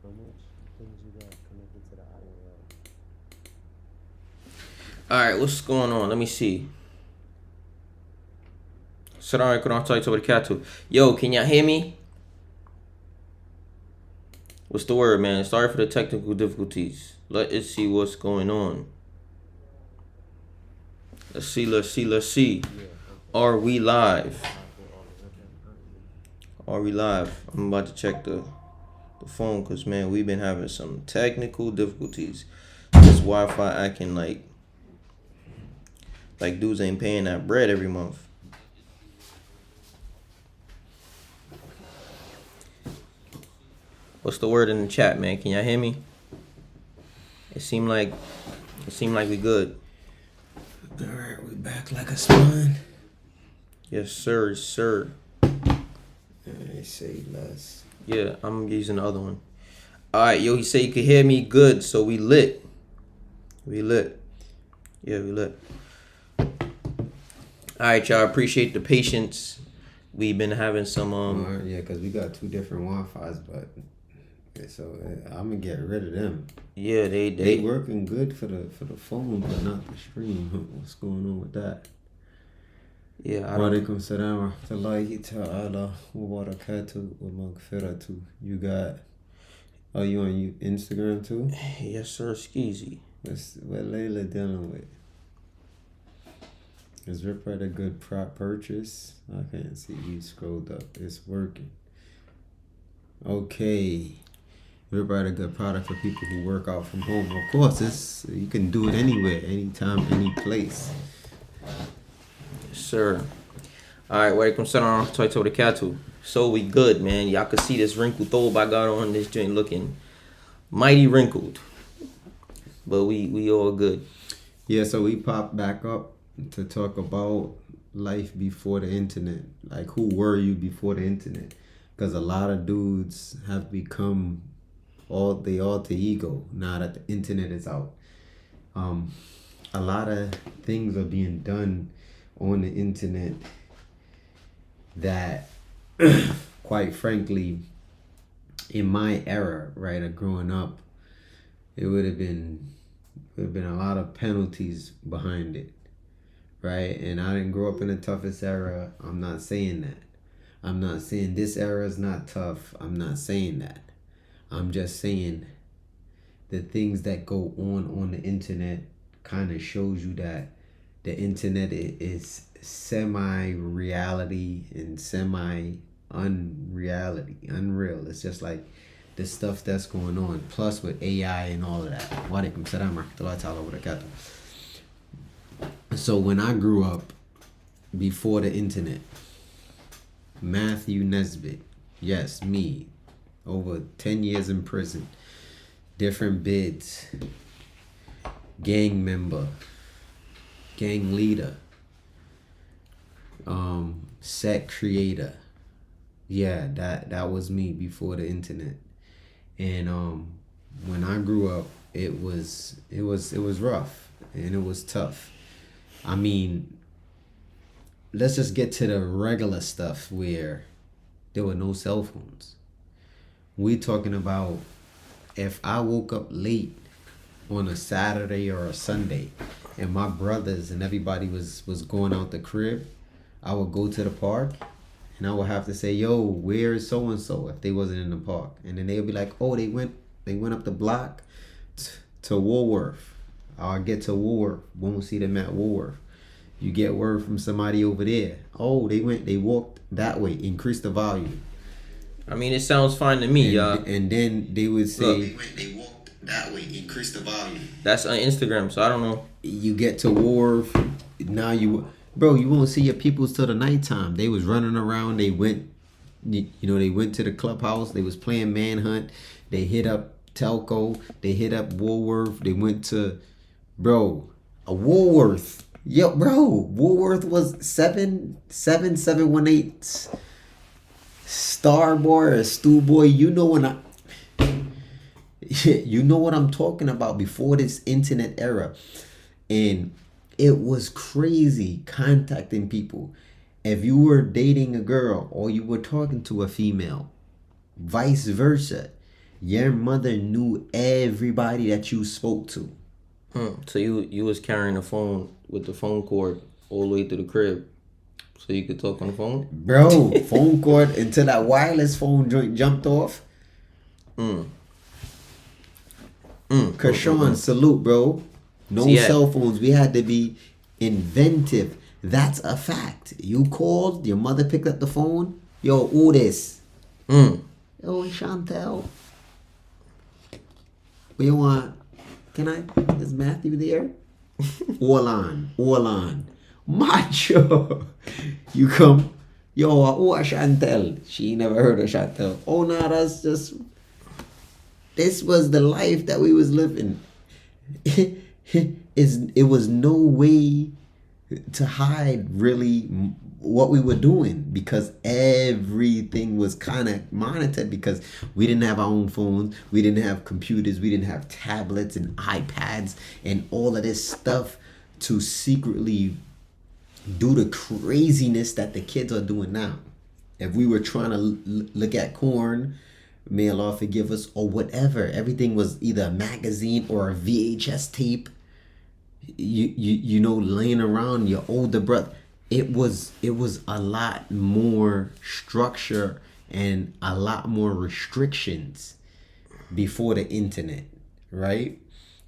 How much things you got connected to the IRL? All right, what's going on? Let me see. Salam alaikum warahmatullahi wabarakatuh. Yo, can y'all hear me? What's the word, man? Sorry for the technical difficulties. Let us see what's going on. Let's see. Yeah, okay. Are we live? We're all okay. All right, good. Are we live? I'm about to check the phone because, man, we've been having some technical difficulties. This Wi-Fi acting like dudes ain't paying that bread every month. What's the word in the chat, man? Can y'all hear me? It seemed like we good. All right, we back like a spawn. Yes, sir, sir. I say less. Yeah, I'm using the other one. All right, yo, he said you could hear me good, so we lit. We lit. Yeah, we lit. All right, y'all. Appreciate the patience. We've been having some Yeah, because we got two different Wi-Fi's, but so I'm gonna get rid of them. Yeah, They they working good for the phone, but not the stream. What's going on with that? yeah. I Wa don't. alaikum salam wa rahmatullahi ta'ala wa barakatuh wa maghfiratuh. You got, are you on Instagram too? Yes, sir. Skeezy. What Layla dealing with? Is Rip Ride a good prop purchase? I can't see. You scrolled up. It's working. Okay. Rip Ride a good product for people who work out from home. Of course, you can do it anywhere, anytime, any place. Yes, sir. All right, welcome salam to the cattle. So we good, man. Y'all can see this wrinkled thobe I got on this joint looking mighty wrinkled, but we all good. Yeah, so we popped back up to talk about life before the internet. Like, who were you before the internet? Because a lot of dudes have become the alter ego now that the internet is out. A lot of things are being done on the internet that, quite frankly, in my era, right, of growing up, it would have been a lot of penalties behind it, right? And I didn't grow up in the toughest era. I'm not saying that. I'm not saying this era is not tough. I'm not saying that. I'm just saying the things that go on the internet kind of shows you that the internet is semi-reality and semi-unreality, unreal. It's just like the stuff that's going on, plus with AI and all of that. Wa alaikum salam wa rahmatullahi ta'ala wa barakatuh. So when I grew up, before the internet, Matthew Nesbitt, yes, me, over 10 years in prison, different bids, gang member, gang leader, set creator. Yeah, that was me before the internet. And when I grew up, it was rough and it was tough. I mean, let's just get to the regular stuff where there were no cell phones. We talking about if I woke up late on a Saturday or a Sunday and my brothers and everybody was going out the crib, I would go to the park and I would have to say, yo, where is so and so if they wasn't in the park? And then they would be like, oh, they went up the block to Woolworth. I'll get to Woolworth, won't see them at Woolworth. You get word from somebody over there. Oh, they walked that way, increase the volume. I mean, it sounds fine to me, y'all. And then they would say, Look, they walked that way, increase the volume. that's on Instagram, so I don't know. You get to Wharf, now you won't see your peoples till the nighttime. They was running around. They went, they went to the clubhouse. They was playing Manhunt. They hit up Telco. They hit up Woolworth. They went to, a Woolworth. Yo, Woolworth was 77718 Starboy or Stew Boy. You know what I'm talking about before this internet era. And it was crazy contacting people. If you were dating a girl or you were talking to a female, vice versa, your mother knew everybody that you spoke to. So you was carrying the phone with the phone cord all the way to the crib, so you could talk on the phone. Bro, phone cord until that wireless phone joint jumped off. Kashawn, salute, bro. No See, yeah. cell phones. We had to be inventive. That's a fact. You called, your mother picked up the phone. Yo, who this? Yo, it's Chantel. What you want? Can I? Is Matthew there? Orlan. Macho. You come. Yo, who are Chantel? She never heard of Chantel. Oh, no, that's just... This was the life that we was living. It was no way to hide really what we were doing, because everything was kind of monitored, because we didn't have our own phones, we didn't have computers, we didn't have tablets and iPads and all of this stuff to secretly do the craziness that the kids are doing now. If we were trying to look at corn, may Allah forgive us, or whatever, everything was either a magazine or a VHS tape. You know, laying around your older brother. It was a lot more structure and a lot more restrictions before the internet, right?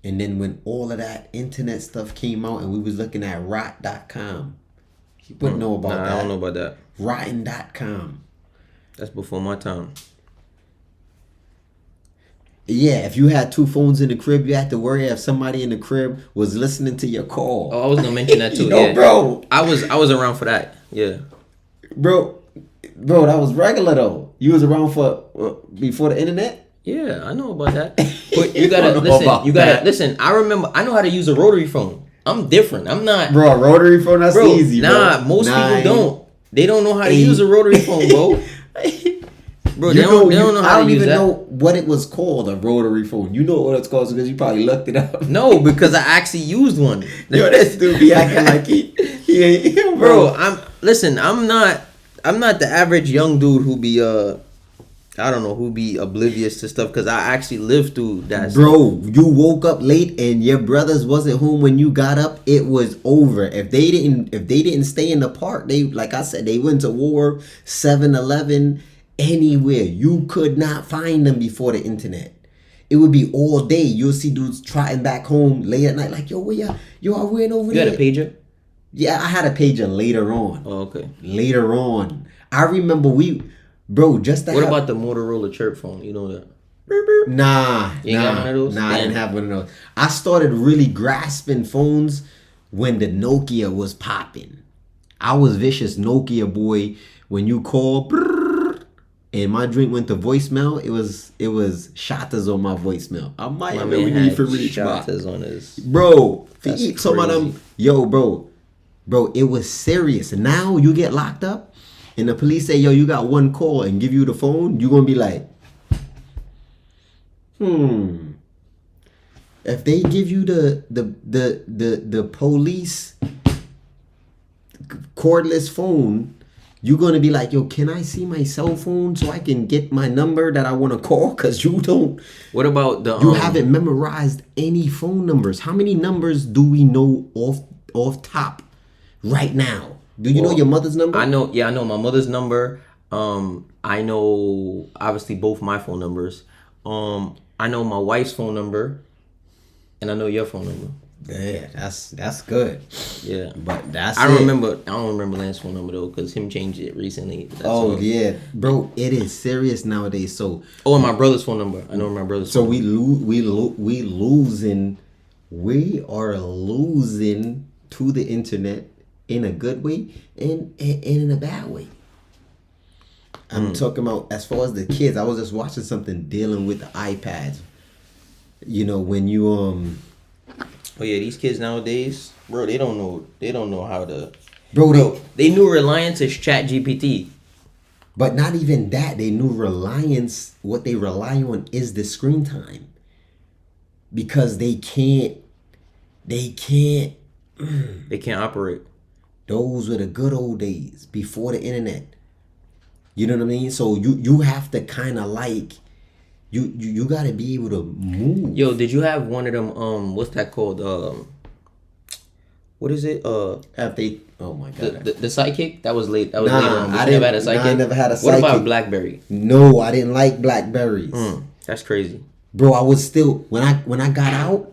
And then when all of that internet stuff came out and we was looking at rot.com. You wouldn't know about that. I don't know about that. Rotten.com. That's before my time. Yeah, if you had two phones in the crib, you had to worry if somebody in the crib was listening to your call. Oh, I was gonna mention that too. Yo, yeah, bro. I was around for that. Yeah, Bro, that was regular though. You was around for before the internet? yeah, I know about that. But you gotta don't know listen. about You gotta that. listen. I remember. I know how to use a rotary phone. I'm different. I'm not. Bro, a rotary phone, that's Bro, easy, bro. nah, most people don't. They don't know how to 8. use a rotary phone, bro. Bro, they don't know I how don't to use even that. know what it was called, a rotary phone. You know what it's called because you probably looked it up. No, because I actually used one. Yo, this dude be acting like he ain't him, Bro, I'm not the average young dude who be I don't know, who be oblivious to stuff, because I actually lived through that. Bro, you woke up late and your brothers wasn't home when you got up. It was over. If they didn't stay in the park, they, like I said, they went to war, 7-Eleven, anywhere. You could not find them before the internet. It would be all day. You'll see dudes trotting back home late at night, like, yo, where ya? Yo, I went over You there. had a pager? Yeah, I had a pager later on. Oh, okay. Later on. I remember just to What have, about the Motorola chirp phone? You know that? Nah, You ain't got one of those? Nah, I didn't Damn. have one of those. I started really grasping phones when the Nokia was popping. I was vicious Nokia boy. When you call, brrr, and my drink went to voicemail, it was shatters on my voicemail. I might My have man need had for reach, shatters on his. bro. That's Some of them, crazy. yo, bro, it was serious. Now you get locked up, and the police say, yo, you got one call, and give you the phone. You gonna be like, If they give you the police cordless phone, you're gonna be like, yo, can I see my cell phone so I can get my number that I want to call? Cause you don't. What about the? You haven't memorized any phone numbers. How many numbers do we know off top right now? Do you know your mother's number? I know. Yeah, I know my mother's number. I know obviously both my phone numbers. I know my wife's phone number, and I know your phone number. Yeah, that's good. Yeah, But that's I it. remember. I don't remember Lance's phone number though, because him changed it recently. That's Oh all. yeah, bro, it is serious nowadays. So Oh, and my brother's phone number. I know my brother's. so phone we losing. We are losing to the internet in a good way and in a bad way. I'm talking about as far as the kids. I was just watching something dealing with the iPads. You know, when you Oh yeah, these kids nowadays, bro, they don't know how to. bro, They knew Reliance is Chat GPT. but not even that. They knew reliance. What they rely on is the screen time, because they can't. They can't operate. Those were the good old days before the internet. You know what I mean? So you have to kind of like You gotta be able to move. Yo, did you have one of them? What's that called? What is it? If they, oh my god. The sidekick that was late. That was Nah, later on. But I you never didn't- had a sidekick. nah, I never had a What about sidekick. BlackBerry? No, I didn't like Blackberries. That's crazy. Bro, I was still when I got out,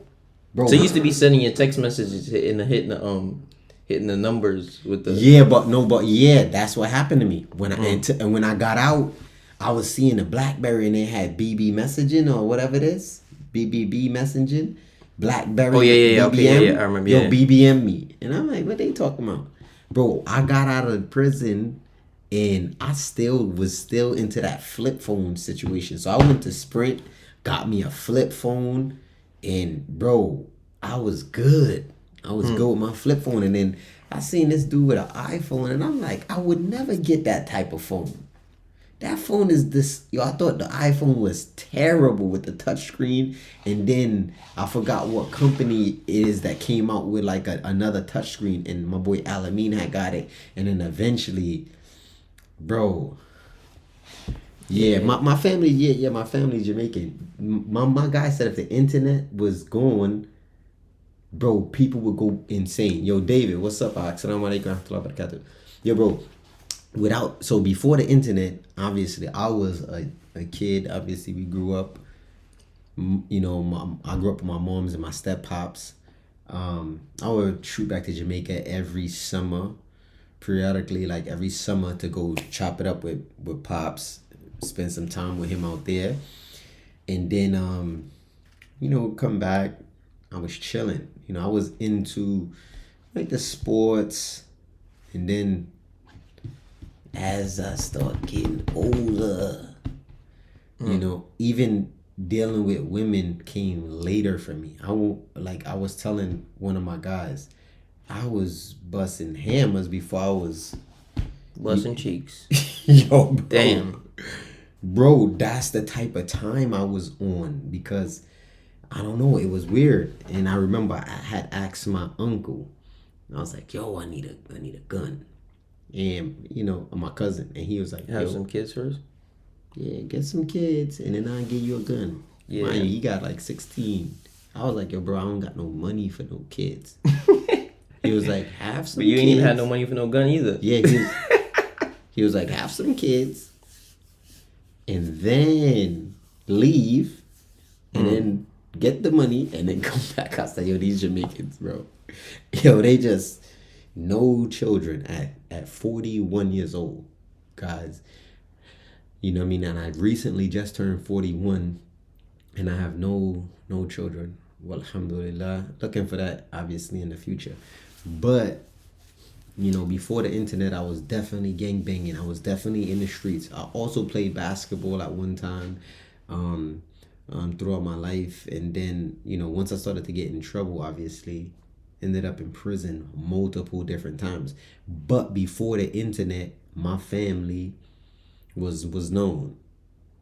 bro. So you used to be sending your text messages hitting the numbers with the. Yeah, but yeah, that's what happened to me when and when I got out. I was seeing the BlackBerry and they had BB messaging or whatever it is, BBB messaging, BlackBerry. Oh, yeah, okay, BBM. yeah, I remember, Yo, yeah. BBM me, and I'm like, what they talking about, bro? I got out of prison, and I was still into that flip phone situation. So I went to Sprint, got me a flip phone, and bro, I was good. I was good with my flip phone, and then I seen this dude with an iPhone, and I'm like, I would never get that type of phone. That phone is this. Yo, I thought the iPhone was terrible with the touchscreen, and then I forgot what company it is that came out with like another touchscreen, and my boy Alameen had got it, and then eventually, bro. Yeah, my family. Yeah, my family's Jamaican. My guy said if the internet was gone, bro, people would go insane. Yo, David, what's up? Assalamu alaikum warahmatullahi wabarakatuh. Yo, bro. So before the internet, obviously I was a kid. Obviously we grew up, you know, I grew up with my moms and my step pops. I would shoot back to Jamaica every summer, periodically, like every summer, to go chop it up with pops, spend some time with him out there, and then you know, come back. I was chilling, you know, I was into like the sports, and then as I start getting older, you know, even dealing with women came later for me. I was telling one of my guys, I was busting hammers before I was Busting cheeks. yo, bro. Damn. Bro, that's the type of time I was on, because I don't know, it was weird. And I remember I had asked my uncle, I was like, yo, I need a gun. And you know, my cousin, and he was like, Have yo, some kids first. yeah, get some kids, and then I'll give you a gun. Yeah. Mind you, he got like 16. I was like, yo, bro, I don't got no money for no kids. He was like, have some But you kids. ain't even had no money for no gun either. Yeah, he was like, have some kids, and then leave, and then get the money, and then come back. I said, yo, these Jamaicans, bro. Yo, they just no children at 41 years old, guys. You know what I mean? And I recently just turned 41, and I have no children. Well, alhamdulillah. Looking for that, obviously, in the future. But, you know, before the internet, I was definitely gangbanging. I was definitely in the streets. I also played basketball at one time throughout my life. And then, you know, once I started to get in trouble, obviously, ended up in prison multiple different times. But before the internet, my family was known,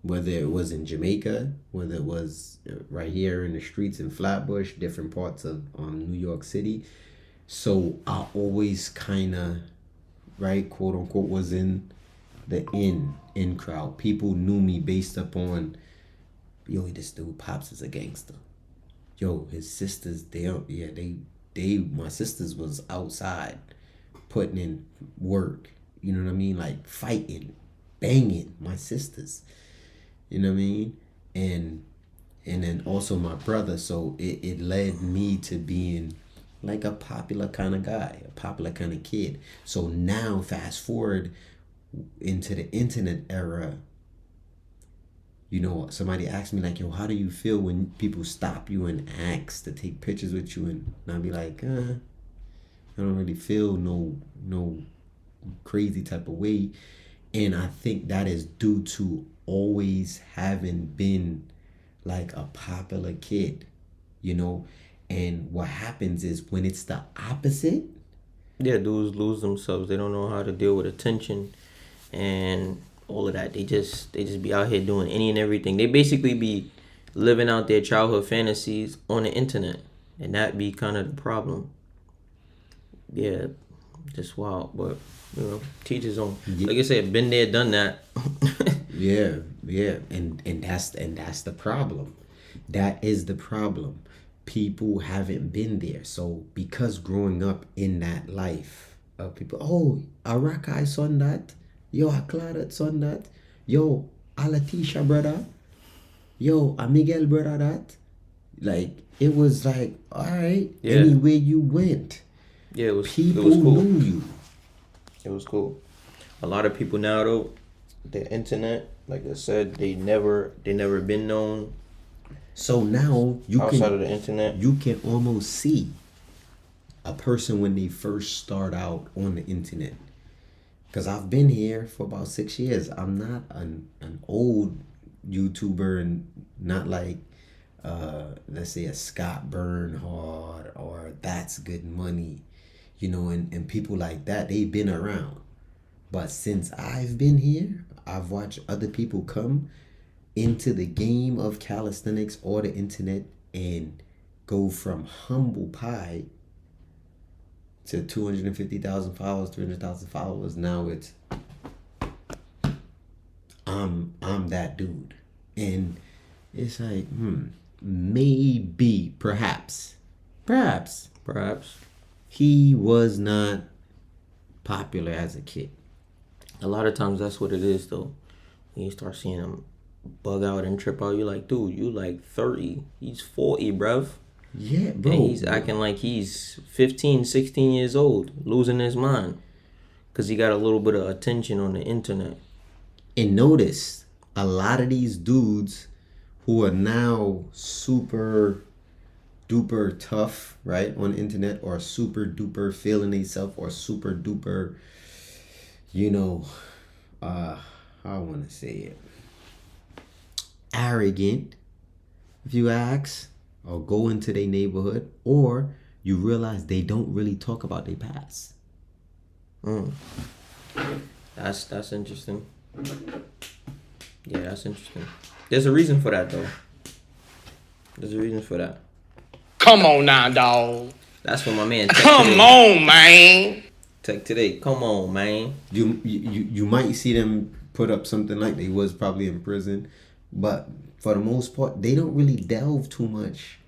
whether it was in Jamaica, whether it was right here in the streets in Flatbush, different parts of New York City. So I always kind of, right, quote unquote, was in the in crowd. People knew me based upon, yo, this dude Pops is a gangster. Yo, his sisters, my sisters was outside putting in work. You know what I mean? Like fighting, banging my sisters. You know what I mean? And then also my brother. So it led me to being like a popular kind of guy, a popular kind of kid. So now fast forward into the internet era, you know, somebody asked me like, yo, how do you feel when people stop you and ask to take pictures with you? And I'll be like, I don't really feel no crazy type of way. And I think that is due to always having been like a popular kid, you know. And what happens is when it's the opposite, Yeah, dudes lose themselves. They don't know how to deal with attention and all of that. They just be out here doing any and everything. They basically be living out their childhood fantasies on the internet, and that be kind of the problem. Yeah, just wild. But you know, teach his own. Like I said, been there, done that. yeah, Yeah, and that's the problem. That is the problem. People haven't been there. So because growing up in that life of people, oh, Arakai son that, yo, Claudette son that, yo, Alatisha brother, yo, a Miguel brother that. Like it was like, all right, Yeah. anywhere you went, Yeah, it people was cool. knew you. It was cool. A lot of people now though, the internet, like I said, they never been known So now you outside can of the internet. you can almost see a person when they first start out on the internet. Because I've been here for about 6 years. I'm not an old YouTuber and not like, let's say, a Scott Bernhard or That's Good Money, and people like that. They've been around. But since I've been here, I've watched other people come into the game of calisthenics or the internet and go from humble pie to 250,000 followers, 300,000 followers. Now it's I'm that dude, and it's like maybe perhaps he was not popular as a kid. A lot of times that's what it is though. When you start seeing them bug out and trip out, you're like, dude, you like 30. He's 40, bruv. Yeah, bro. And he's acting like he's 15, 16 years old, losing his mind. Because he got a little bit of attention on the internet. And notice, a lot of these dudes who are now super duper tough, right, on the internet, or super duper feeling themselves, or super duper, how I want to say it, arrogant, if you ask, or go into their neighborhood, or you realize they don't really talk about their past. That's interesting. Yeah, that's interesting. There's a reason for that, though. There's a reason for that. Come on now, dog. That's what my man. Come on, man. Tech today. Come on, man. You might see them put up something like they was probably in prison, but for the most part, they don't really delve too much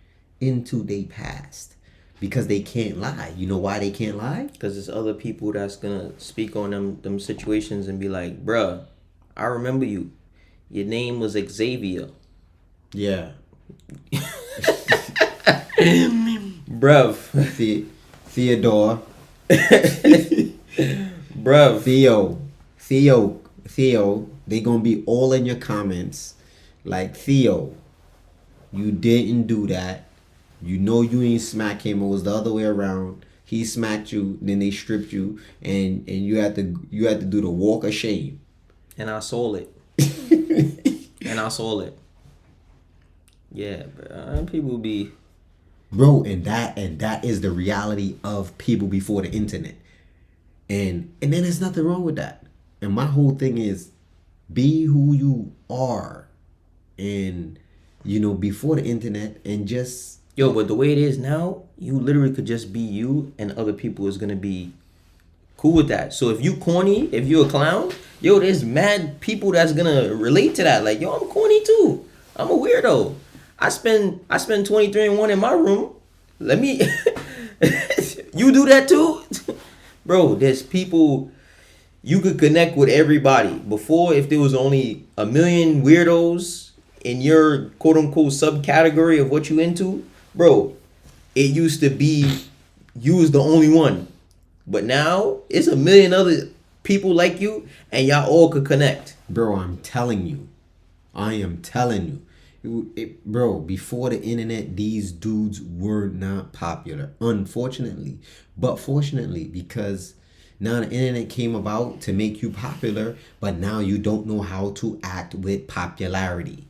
into their past because they can't lie. You know why they can't lie? Because there's other people that's gonna speak on them situations and be like, bruh, I remember you. Your name was Xavier. Yeah. Bruv. Theodore. Bruv. Theo. They gonna be all in your comments. Like, Theo, you didn't do that. You know you ain't smack him. It was the other way around. He smacked you, then they stripped you, and you had to do the walk of shame. And I saw it. Yeah, bro. People be... Bro, and that is the reality of people before the internet. And then there's nothing wrong with that. And my whole thing is, be who you are. And, before the internet, and just... Yo, but the way it is now, you literally could just be you, and other people is gonna be cool with that. So if you corny, if you a clown, yo, there's mad people that's gonna relate to that. Like, yo, I'm corny too. I'm a weirdo. I spend 23-1 in my room. Let me... You do that too? Bro, there's people... You could connect with everybody. Before, if there was only 1 million weirdos in your quote-unquote subcategory of what you into, bro, it used to be you was the only one. But now, it's 1 million other people like you, and y'all all could connect. Bro, I am telling you. Bro, before the internet, these dudes were not popular, unfortunately. But fortunately, because now the internet came about to make you popular, but now you don't know how to act with popularity.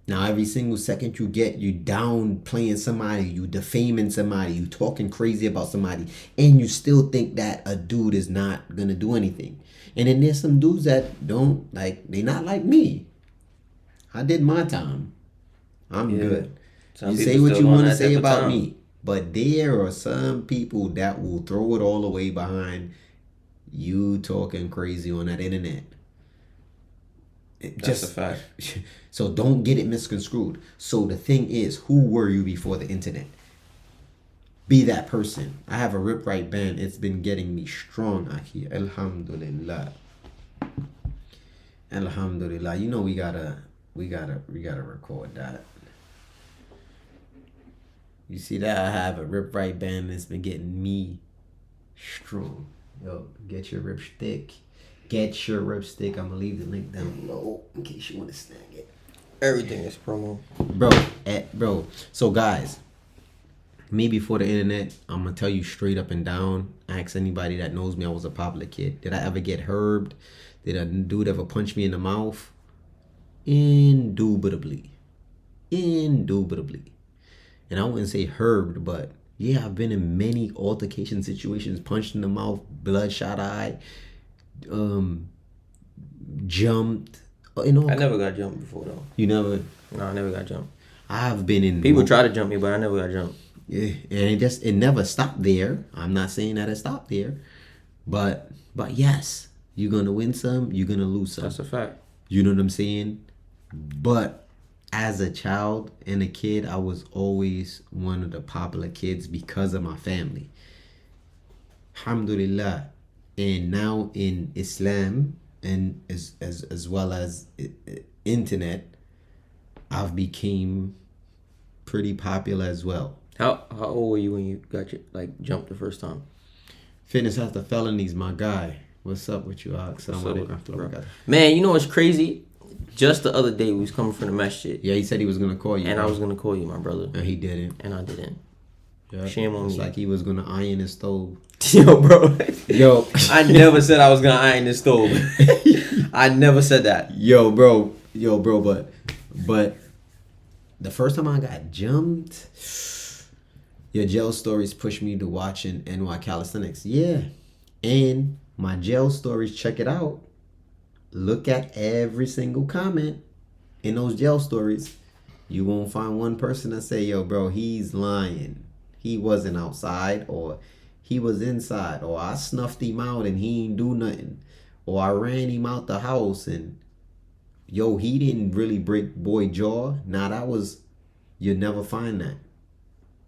Now every single second you get, you downplaying somebody, you defaming somebody, you talking crazy about somebody, and you still think that a dude is not gonna do anything. And then there's some dudes that don't, like, they not like me. I did my time. I'm good. You say what you want to say about me. But there are some people that will throw it all away behind you talking crazy on that internet. That's a fact. So don't get it misconstrued. So the thing is, who were you before the internet? Be that person. I have a Rip Right band. It's been getting me strong out here. Alhamdulillah. Alhamdulillah. You know we gotta record that. You see that? I have a Rip Right band that's been getting me strong. Yo, get your rip stick. Get your rip stick. I'm gonna leave the link down below in case you want to snag it. Everything is promo. Bro. So guys, me before the internet, I'm gonna tell you straight up and down. Ask anybody that knows me, I was a popular kid. Did I ever get herbed? Did a dude ever punch me in the mouth? Indubitably. And I wouldn't say herbed, but yeah, I've been in many altercation situations, punched in the mouth, bloodshot eye, jumped. I never got jumped before though. You never? No, I never got jumped. I've been in. People try to jump me, but I never got jumped. Yeah, and it never stopped there. I'm not saying that it stopped there, but yes, you're gonna win some, you're gonna lose some. That's a fact. You know what I'm saying? But as a child and a kid, I was always one of the popular kids because of my family. Alhamdulillah. And now in Islam and as well as internet, I've became pretty popular as well. How old were you when you got jumped the first time? Fitness After Felonies, my guy. What's up with you, Ox? Man, you know what's crazy? Just the other day, we was coming from the masjid. Yeah, he said he was gonna call you. And I was gonna call you, my brother. And he didn't. And I didn't. Yeah. Shame on me. It's like he was gonna iron his stove. Yo, bro. Yo. I never said I was gonna iron this stove. I never said that. Yo, bro, but the first time I got jumped, your jail stories pushed me to watching NY Calisthenics. Yeah. And my jail stories, check it out. Look at every single comment in those jail stories. You won't find one person that say, yo, bro, he's lying. He wasn't outside, or he was inside, or I snuffed him out and he ain't do nothing, or I ran him out the house and, yo, he didn't really break boy jaw. Nah, that was, you'll never find that.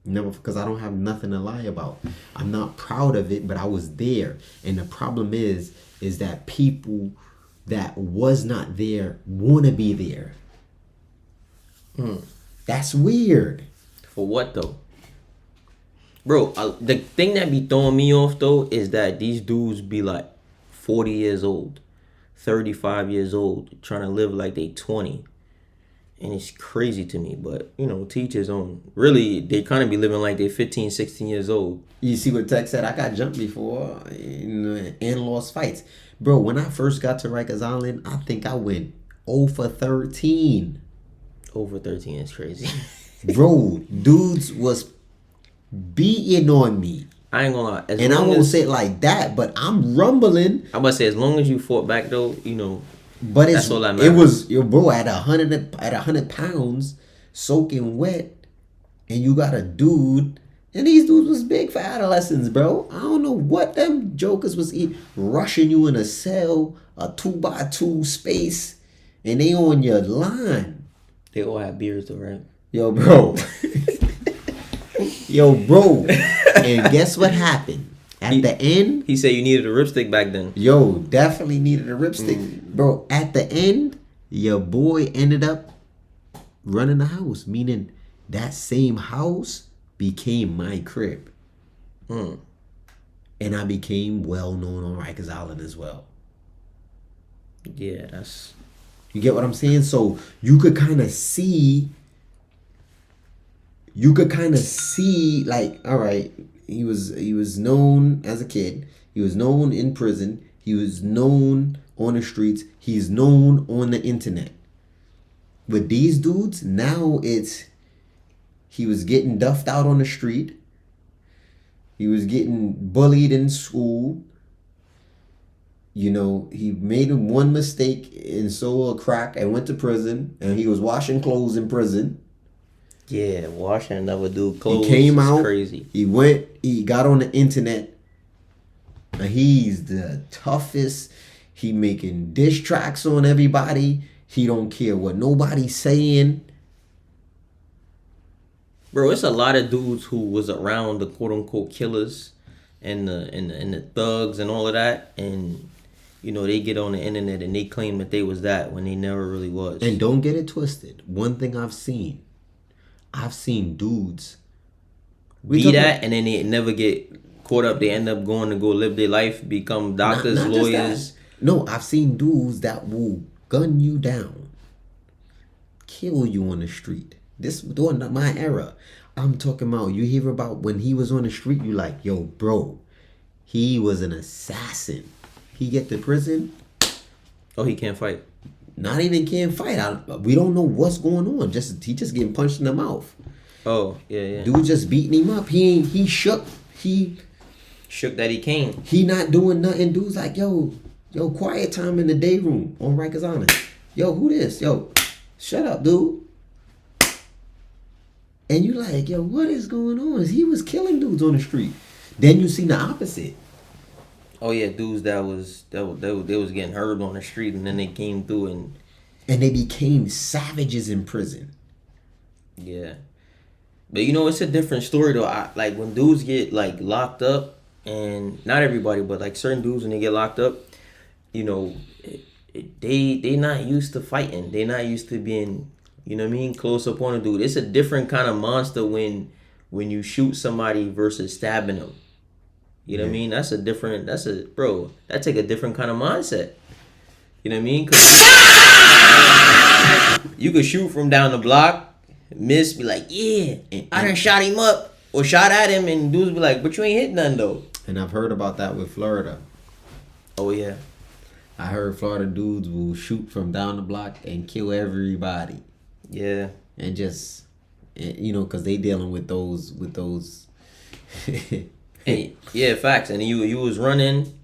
Never, because I don't have nothing to lie about. I'm not proud of it, but I was there. And the problem is that people that was not there want to be there. That's weird. For what though? Bro, the thing that be throwing me off though is that these dudes be like 40 years old, 35 years old, trying to live like they 20. And it's crazy to me, but, you know, to each his own. Really, they kind of be living like they're 15, 16 years old. You see what Tech said? I got jumped before and lost fights. Bro, when I first got to Rikers Island, I think I went 0 for 13. Over 13 is crazy. Bro, dudes was beating on me. I ain't gonna lie. And I won't say it like that, but I'm rumbling. I'm about to say, as long as you fought back though, you know, but that's all that it matters. was, yo, bro, at 100 pounds, soaking wet, and you got a dude, and these dudes was big for adolescents, bro. I don't know what them jokers was rushing you in a cell, a 2x2 space, and they on your line. They all have beards though, right? Yo, bro. Yo, bro. And guess what happened? At the end, he said you needed a ripstick back then. Yo, definitely needed a ripstick. Bro, at the end, your boy ended up running the house. Meaning that same house became my crib. And I became well known on Rikers Island as well. Yeah, that's... You get what I'm saying? So you could kind of see... like, all right, he was known as a kid. He was known in prison. He was known on the streets. He's known on the internet. With these dudes, now it's he was getting duffed out on the street. He was getting bullied in school. You know, he made one mistake and sold a crack and went to prison. And he was washing clothes in prison. Yeah, washing another dude clothes. He came out. Crazy. He got on the internet. And he's the toughest. He making diss tracks on everybody. He don't care what nobody's saying. Bro, it's a lot of dudes who was around the quote unquote killers and the thugs and all of that, and you know they get on the internet and they claim that they was that when they never really was. And don't get it twisted. One thing I've seen dudes be that, and then they never get caught up. They end up going to go live their life, become doctors, not just lawyers. that. No, I've seen dudes that will gun you down, kill you on the street. This during my era. I'm talking about, you hear about when he was on the street, you like, yo, bro, he was an assassin. He get to prison. Oh, he can't fight. Not even can't fight. We don't know what's going on. He just getting punched in the mouth. Oh, yeah. Dude just beating him up. He shook. Shook that he came. He not doing nothing. Dude's like, yo, quiet time in the day room on Rikers Island. Yo, who this? Yo, shut up, dude. And you like, yo, what is going on? He was killing dudes on the street. Then you see the opposite. Oh yeah, dudes that was getting hurt on the street, and then they came through and they became savages in prison. Yeah, but you know it's a different story though. Like when dudes get like locked up, and not everybody, but like certain dudes when they get locked up, you know, they not used to fighting. They not used to being, you know what I mean, close up on a dude. It's a different kind of monster when you shoot somebody versus stabbing them. You know what I mean? That take a different kind of mindset. You know what I mean? 'Cause you could shoot from down the block, miss, be like, yeah, I done shot him up or shot at him, and dudes be like, but you ain't hit none though. And I've heard about that with Florida. Oh yeah. I heard Florida dudes will shoot from down the block and kill everybody. Yeah. And just, you know, because they dealing with those. And, yeah, facts. And you was running.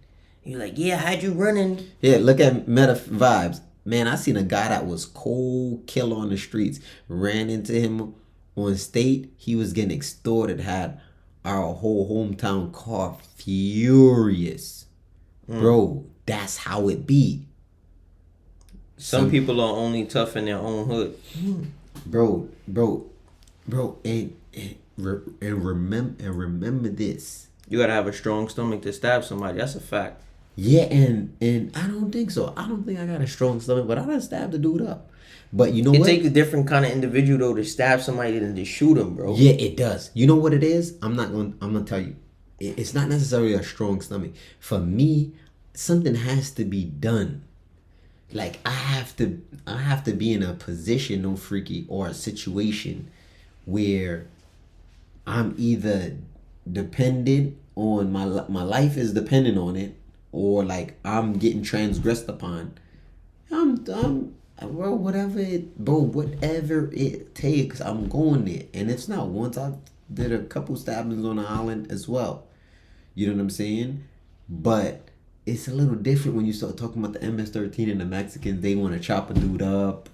You like, yeah, how'd you running? Yeah, look at Meta Vibes. Man, I seen a guy that was cold killer on the streets. Ran into him on State. He was getting extorted. Had our whole hometown car furious. Bro, that's how it be. Some people are only tough in their own hood. Bro, and remember this. You gotta have a strong stomach to stab somebody. That's a fact. Yeah, and I don't think so. I don't think I got a strong stomach, but I done stabbed the dude up. But you know what? It takes a different kind of individual though to stab somebody than to shoot them, bro. Yeah, it does. You know what it is? I'm gonna tell you. It's not necessarily a strong stomach. For me, something has to be done. Like I have to be in a position, no freaky, or a situation where I'm either dependent on my life is dependent on it, or like I'm getting transgressed upon. Whatever it takes, I'm going there. And it's not once. I did a couple stabbings on the island as well. You know what I'm saying? But it's a little different when you start talking about the MS-13 and the Mexicans. They want to chop a dude up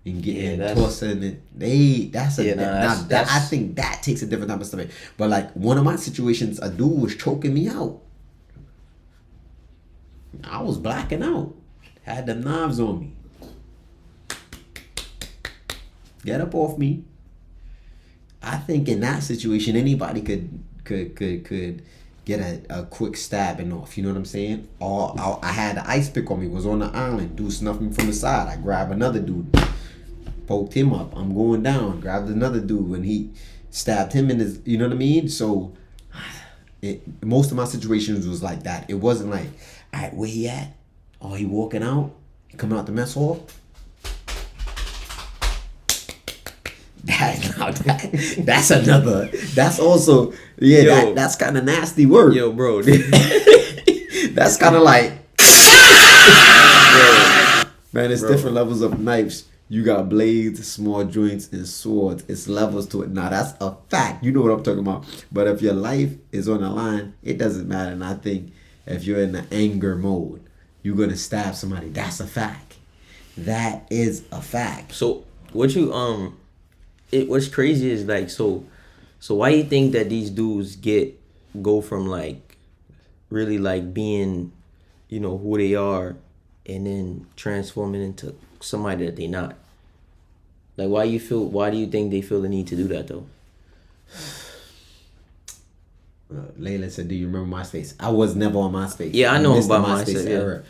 and get tossing it. I think that takes a different type of stomach. But like one of my situations, a dude was choking me out. I was blacking out. Had them knives on me. Get up off me. I think in that situation, anybody could get a quick stabbing off. You know what I'm saying? Or I had the ice pick on me. Was on the island. Dude snuffed me from the side. I grabbed another dude, poked him up. I'm going down. Grabbed another dude when he stabbed him in his. You know what I mean? So, most of my situations was like that. It wasn't like, all right, where he at? Oh, he walking out. He coming out the mess hall. That's another. That's also that's kind of nasty work. Yo, bro. That's kind of like. Man, it's different levels of knives. You got blades, small joints, and swords. It's levels to it. Now that's a fact. You know what I'm talking about. But if your life is on the line, it doesn't matter. And I think if you're in the anger mode, you're gonna stab somebody. That's a fact. That is a fact. So what you what's crazy is like so why you think that these dudes go from like really like being, you know, who they are and then transforming into somebody that they not? Like, why do you think they feel the need to do that though? Layla said, "Do you remember MySpace?" I was never on MySpace. Yeah, I know missed the about MySpace, yeah. era.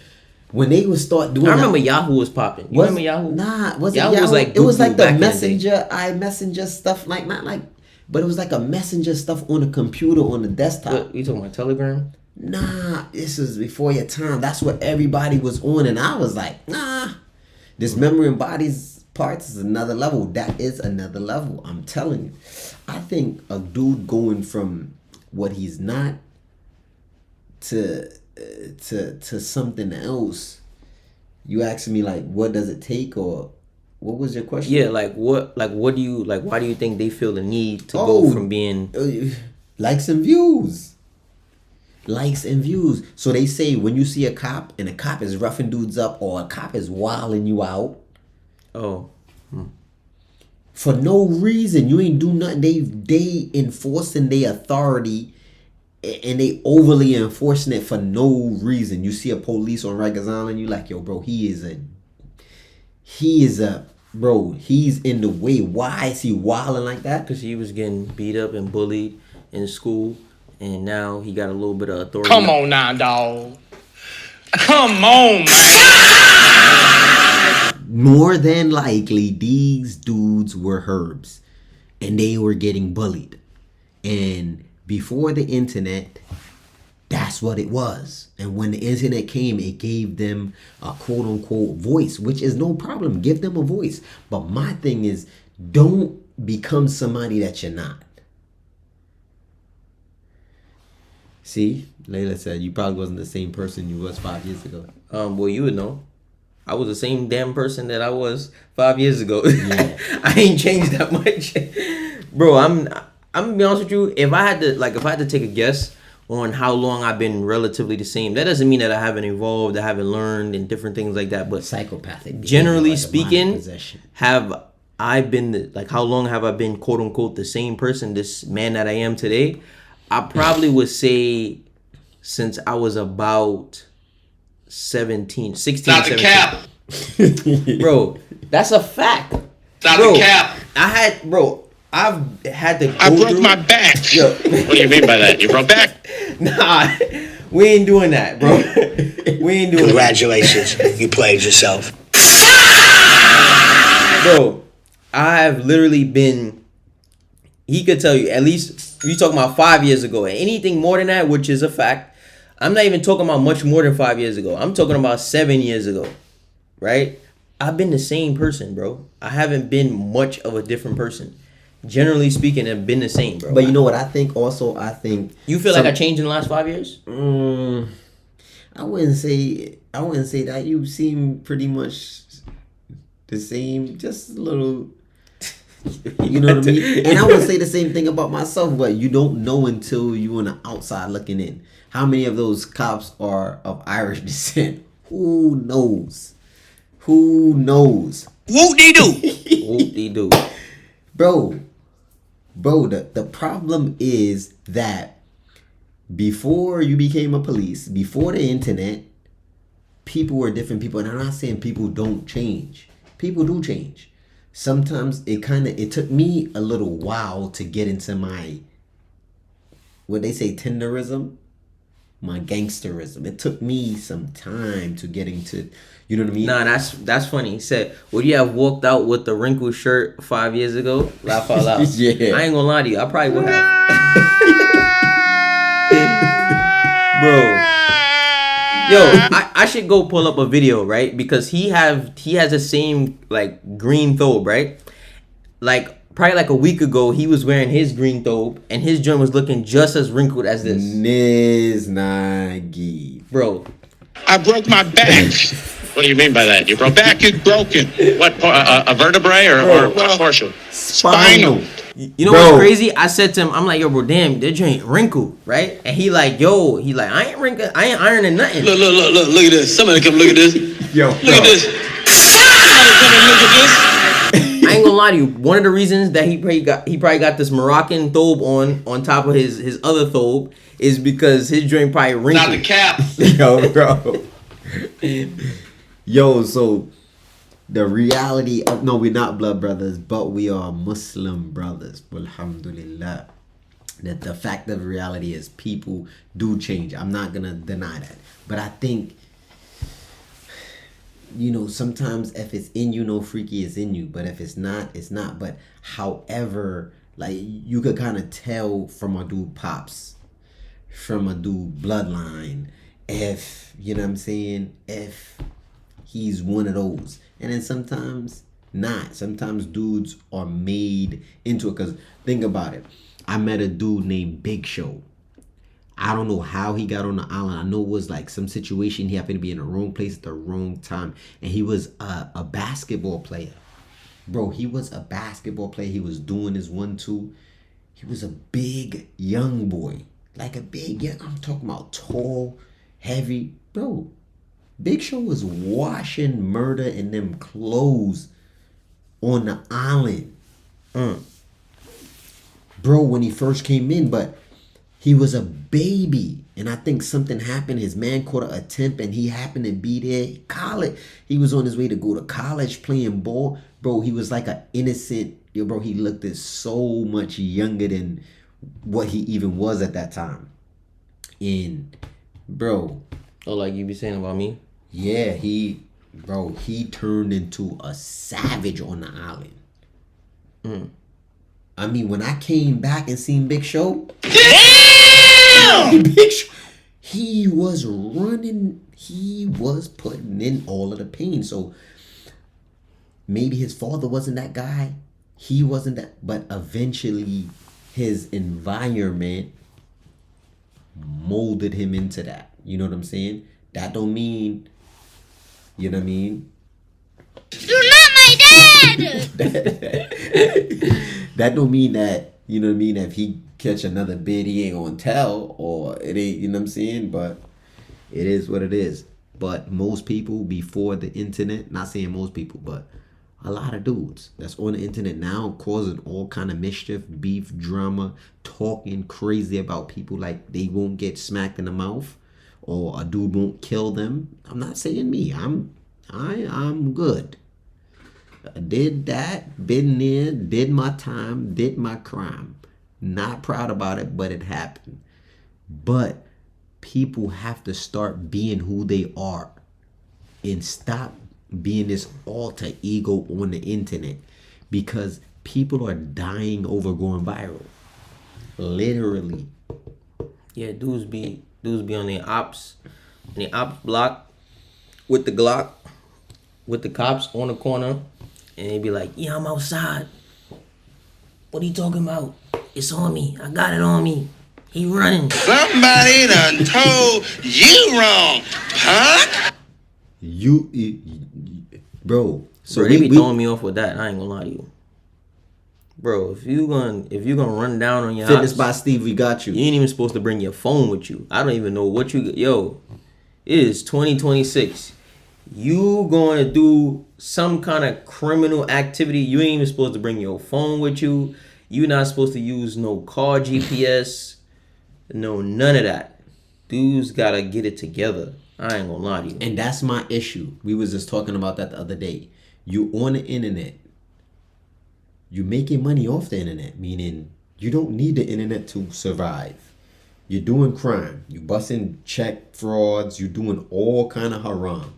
When they would start doing, I remember Yahoo was popping. You remember Yahoo? Nah, was Yahoo it Yahoo? was like It was Google like back the in the day. messenger, iMessenger stuff, like not like, but it was like a messenger stuff on a computer on the desktop. What, you talking about Telegram? Nah, this was before your time. That's what everybody was on, and I was like, nah. This memory and bodies parts is another level. That is another level. I'm telling you. I think a dude going from what he's not to something else. You asking me like, what does it take, or what was your question? Yeah, what do you like? Why do you think they feel the need to go from being likes and views? Likes and views. So they say when you see a cop and a cop is roughing dudes up or a cop is wilding you out, for no reason, you ain't do nothing. They enforcing their authority, and they overly enforcing it for no reason. You see a police on Rikers Island, you like, yo, bro, he's in the way. Why is he wilding like that? because he was getting beat up and bullied in school, and now he got a little bit of authority. Come on now, dog. Come on, man. More than likely, these dudes were herbs, and they were getting bullied. And before the internet, that's what it was. And when the internet came, it gave them a quote unquote voice, which is no problem. Give them a voice. But my thing is, don't become somebody that you're not. See, Layla said you probably wasn't the same person you was 5 years ago. Well, you would know. I was the same damn person that I was 5 years ago. Yeah. I ain't changed that much, bro. I'm gonna be honest with you. If I had to take a guess on how long I've been relatively the same, that doesn't mean that I haven't evolved, I haven't learned, and different things like that. But Psychopathic. generally behavior, like a mind speaking, possession. have I been how long have I been quote unquote the same person, this man that I am today? I probably would say since I was about 16, Not the 17. cap. Bro, that's a fact. Not Bro, the cap. I've had to go I broke through. my back. Yo. What do you mean by that? You broke back? Nah, we ain't doing that, bro. We ain't doing Congratulations, you played yourself. that. Bro, I've literally been, he could tell you, at least, you talking about 5 years ago. Anything more than that, which is a fact, I'm not even talking about much more than 5 years ago. I'm talking about 7 years ago, right? I've been the same person, bro. I haven't been much of a different person. Generally speaking, I've been the same, bro. But you know what I think also? I think You feel like I changed in the last 5 years? I wouldn't say that. You seem pretty much the same, just a little. You know what I mean? And I would say the same thing about myself, but you don't know until you on the outside looking in. How many of those cops are of Irish descent? Who knows? Who knows? Whoop-de-doo. Whoop-de-doo. Bro, the problem is that before you became a police, before the internet, people were different people. And I'm not saying people don't change. People do change. Sometimes it took me a little while to get into my, what they say, tenderism, my gangsterism. It took me some time to get into, you know what I mean? Nah, that's funny. He said, would you have walked out with the wrinkled shirt 5 years ago? Laugh out loud. Yeah. I ain't gonna lie to you. I probably would have. Bro. Yo, I should go pull up a video, right? Because he has the same like green thobe, right? Like probably like a week ago, he was wearing his green thobe, and his joint was looking just as wrinkled as this. Niznagi. Bro, I broke my back. What do you mean by that? Your back is broken. What, a vertebrae or what portion? Spinal. you know what's crazy? I said to him, I'm like, yo, bro, damn, that joint wrinkled, right? And he like, I ain't wrinkled, I ain't ironing nothing. Look at this. Somebody come look at this. Yo, Look at this. Somebody come and look at this. I ain't gonna lie to you. One of the reasons that he probably got this Moroccan thobe on top of his other thobe is because his joint probably wrinkled. Not the cap. Yo, bro. Yo, so the reality of, no, we're not blood brothers, but we are Muslim brothers. Alhamdulillah. That the fact of reality is people do change. I'm not gonna deny that. But I think, you know, sometimes if it's in you, no freaky is in you. But if it's not, it's not. But however, like you could kind of tell from a dude Pops, from a dude Bloodline, if, you know what I'm saying, if he's one of those. And then sometimes not. Sometimes dudes are made into it. Because think about it. I met a dude named Big Show. I don't know how he got on the island. I know it was like some situation. He happened to be in the wrong place at the wrong time. And he was a basketball player. Bro, he was a basketball player. He was doing his 1-2. He was a big young boy. Like a big young, I'm talking about tall, heavy. Bro, Big Show was washing murder in them clothes on the island. Bro, when he first came in, but he was a baby. And I think something happened. His man caught an attempt and he happened to be there. College. He was on his way to go to college playing ball. Bro, he was like an innocent. Yo, bro, he looked at so much younger than what he even was at that time. And, bro. Oh, like you be saying about me? Yeah, he turned into a savage on the island. I mean, when I came back and seen Big Show, Big Show, he was running, he was putting in all of the pain. So maybe his father wasn't that guy, he wasn't that, but eventually his environment molded him into that. You know what I'm saying? That don't mean, you know what I mean? You're not my dad! That don't mean that, you know what I mean, if he catch another bid, he ain't gonna tell, or it ain't, you know what I'm saying? But it is what it is. But most people before the internet, not saying most people, but a lot of dudes that's on the internet now causing all kind of mischief, beef, drama, talking crazy about people like they won't get smacked in the mouth or a dude won't kill them. I'm not saying me. I'm good. I did that, been there, did my time, did my crime. Not proud about it, but it happened. But people have to start being who they are and stop being this alter ego on the internet, because people are dying over going viral. Literally. Yeah, dudes be on the ops block with the Glock, with the cops on the corner, and they be like, yeah, I'm outside. What are you talking about? It's on me. I got it on me. He running. Somebody done told you wrong, punk. Bro. So Bro, they be throwing me off with that. I ain't gonna lie to you. Bro, if you gonna run down on your Fitness ops, by Steve, we got you. you ain't even supposed to bring your phone with you. I don't even know what you... Yo, it is 2026. You going to do some kind of criminal activity, you ain't even supposed to bring your phone with you. You not supposed to use no car GPS. No, none of that. Dudes gotta get it together. I ain't gonna lie to you. And that's my issue. We was just talking about that the other day. You on the internet. You making money off the internet, meaning you don't need the internet to survive. You're doing crime. You busting check frauds. You doing all kind of haram.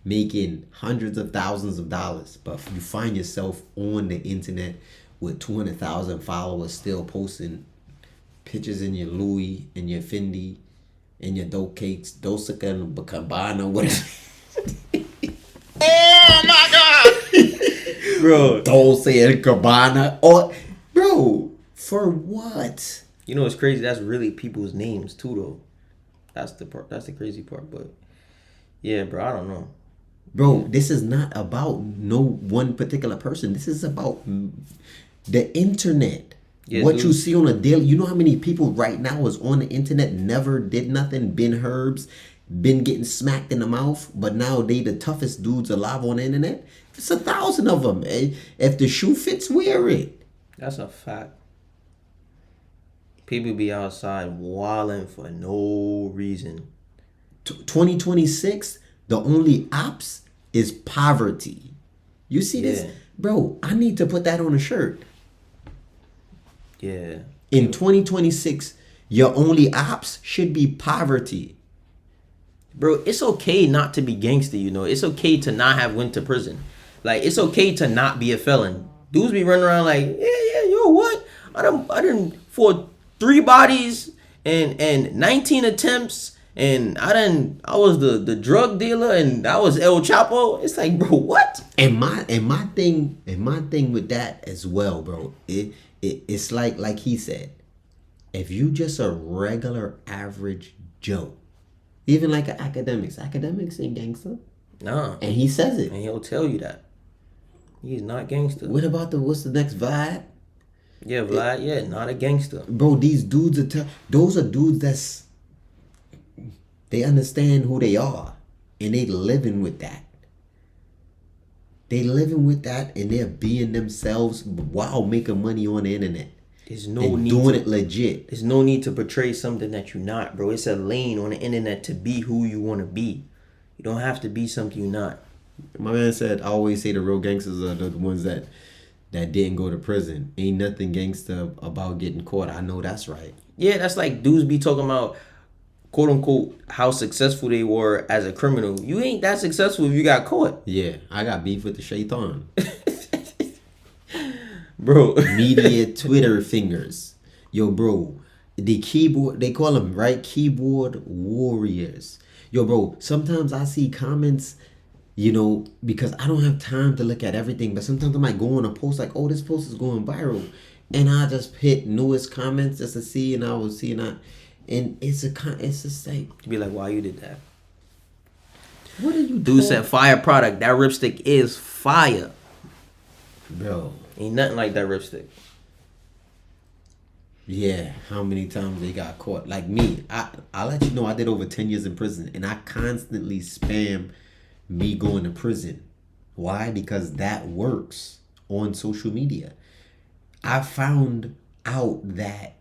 Making hundreds of thousands of dollars. But you find yourself on the internet with 200,000 followers still posting pictures in your Louis and your Fendi and your dope cakes, Dosaka and Cabana, whatever. Oh my God! Bro, Dolce and Cabana. Or, bro, for what? You know what's crazy? That's really people's names too, though. That's the part. That's the crazy part. But yeah, bro, I don't know. Bro, this is not about no one particular person. This is about the internet. Yeah, what dude. you see on a daily. You know how many people right now is on the internet, never did nothing, been herbs, been getting smacked in the mouth, but now they the toughest dudes alive on the internet? It's 1,000 of them. If the shoe fits, wear it. That's a fact. People be outside wilding for no reason. 2026, the only ops is poverty. You see this, Yeah. bro? I need to put that on a shirt. Yeah. In 2026, your only ops should be poverty. Bro, it's okay not to be gangster, you know. It's okay to not have went to prison. Like, it's okay to not be a felon. Dudes be running around like, yeah, yo, what? I done for 3 bodies and 19 attempts, and I was the drug dealer, and I was El Chapo. It's like, bro, what? And my thing with that as well, bro. It's like he said, if you just a regular average Joe, even like academics ain't gangster, Nah. and he says it. And he'll tell you that. He's not gangster. What about what's the next vibe? Yeah, Vlad, yeah, not a gangster. Bro, these dudes those are dudes they understand who they are, and they living with that. They living with that, and they're being themselves while making money on the internet. There's no And need doing to, it legit. There's no need to portray something that you're not, bro. It's a lane on the internet to be who you want to be. You don't have to be something you're not. My man said, I always say the real gangsters are the ones that didn't go to prison. Ain't nothing gangster about getting caught. I know that's right. Yeah, that's like dudes be talking about, quote unquote, how successful they were as a criminal. You ain't that successful if you got caught. Yeah, I got beef with the shaitan. Bro. Media Twitter fingers. Yo, bro, the keyboard, they call them, right? Keyboard warriors. Yo, bro, sometimes I see comments, you know, because I don't have time to look at everything, but sometimes I might go on a post like, oh, this post is going viral. And I just hit newest comments just to see, and I will see, and it's just like, You be like, why you did that? what are you Dude doing? said fire product. That ripstick is fire. Bro, Ain't nothing like that ripstick. yeah, how many times they got caught? Like me, I'll let you know I did over 10 years in prison, and I constantly spam me going to prison. Why? Because that works on social media. I found out that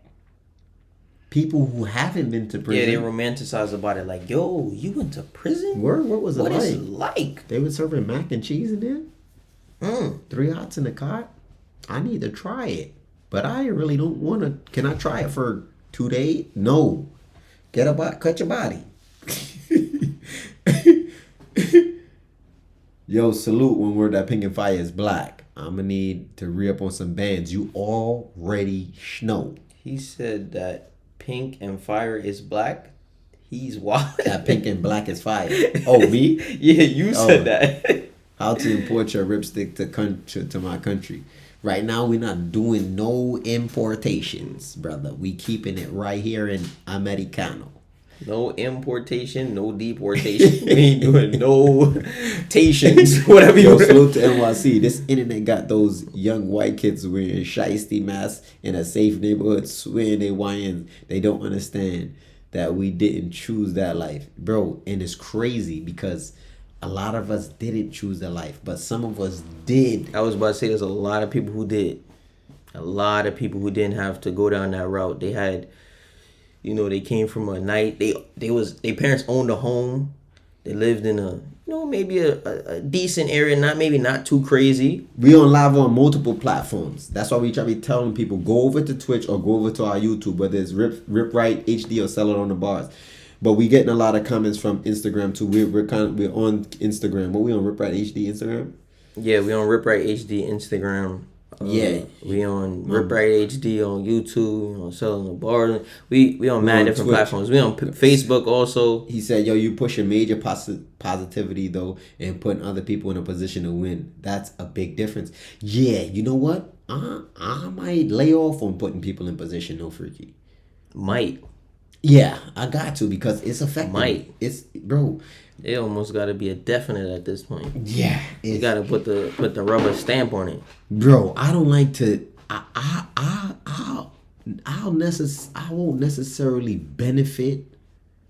people who haven't been to prison, Yeah, they romanticize about it. Like, yo, you went to prison? what was it What like? is it like? They were serving mac and cheese in there. 3 hots in the cart. I need to try it, but I really don't want to. Can I try it for 2 days? No. Cut your body. Yo, salute when we're that Pink and Fire is black. I'm gonna need to re-up on some bands. You already know. He said that pink and fire is black. He's wild. That Pink and Black is fire. Oh, me? Yeah, you said that. How to import your ripstick to my country. Right now, we're not doing no importations, brother. We keeping it right here in Americano. No importation, no deportation. We ain't doing no tations, whatever you Yo, want. salute to NYC. This internet got those young white kids wearing shiesty masks in a safe neighborhood, swearing they YNs. They don't understand that we didn't choose that life, bro. And it's crazy because a lot of us didn't choose that life, but some of us did. I was about to say there's a lot of people who did. A lot of people who didn't have to go down that route. They had, you know, they came from a night. Their parents owned a home. They lived in a, maybe a decent area, maybe not too crazy. We on live on multiple platforms. That's why we try to be telling people, go over to Twitch or go over to our YouTube, whether it's Rip Right HD or Sell It on the Bars. But we getting a lot of comments from Instagram too. We're on Instagram. But we on Rip Right HD Instagram. Yeah, we on Rip Right HD Instagram. Yeah. We on Rip Right HD on YouTube, on Selling the Bar. We on mad on different Twitch. platforms. We on Facebook also. He said, yo, you pushing major positivity though and putting other people in a position to win. That's a big difference. Yeah, you know what? I might lay off on putting people in position, no freaky. Might. Yeah, I got to because it's effective. Might. It's, bro. It almost got to be a definite at this point. Yeah. You got to put the rubber stamp on it. Bro, I don't like to. I won't necessarily benefit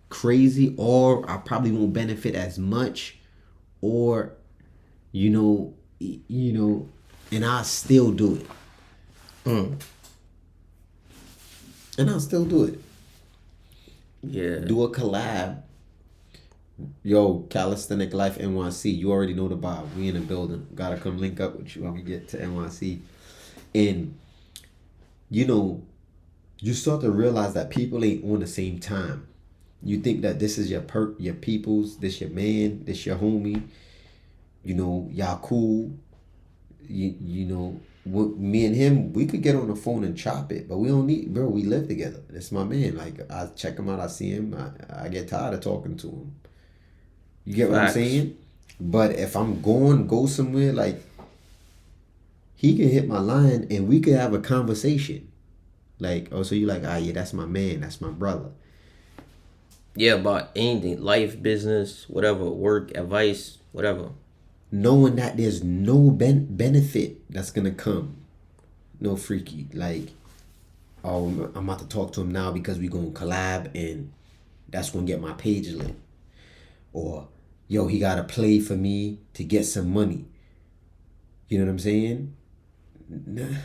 crazy, or I probably won't benefit as much, or you know, and I'll still do it. And I'll still do it. Yeah. Do a collab Yo, Calisthenic Life NYC. You already know the vibe. We in the building. Gotta come link up with you when we get to NYC. And you know, you start to realize that people ain't on the same time. You think that this is your people's, this your man, this your homie. You know, y'all cool. You know, me and him, we could get on the phone and chop it, but we don't need, bro. We live together. That's my man. Like, I check him out, I see him, I get tired of talking to him. You get what I'm saying? But if I'm go somewhere, like, he can hit my line and we could have a conversation. Like, oh, so you like, yeah, that's my man, that's my brother. Yeah, about anything, life, business, whatever, work, advice, whatever. Knowing that there's no benefit that's gonna come, no freaky, like, oh, I'm about to talk to him now because we gonna collab and that's gonna get my page lit, or yo, he gotta play for me to get some money. You know what I'm saying? Nah.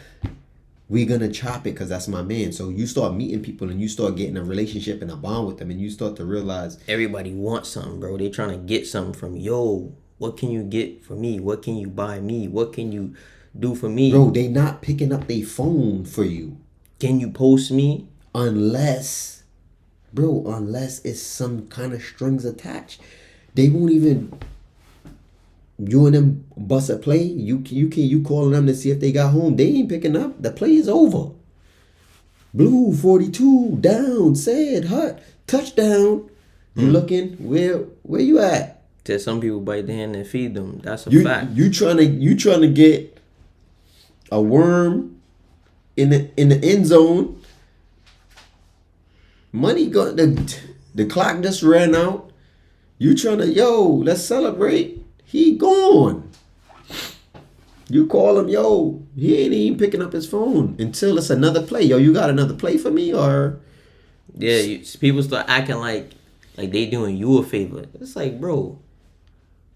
We gonna chop it because that's my man. So you start meeting people and you start getting a relationship and a bond with them, and you start to realize everybody wants something, bro. They trying to get something from yo. What can you get for me? What can you buy me? What can you do for me? Bro, they not picking up their phone for you. Can you post me? Unless it's some kind of strings attached. They won't even, you and them bust a play. You calling them to see if they got home. They ain't picking up. The play is over. Blue 42 down, said hut, touchdown. You looking, where you at? Till some people bite the hand and feed them. That's a fact. You trying to get a worm in the end zone. Money got the clock just ran out. You trying to, let's celebrate. He gone. You call him, he ain't even picking up his phone until it's another play. You got another play for me, or? Yeah, people start acting like they doing you a favor. It's like, bro,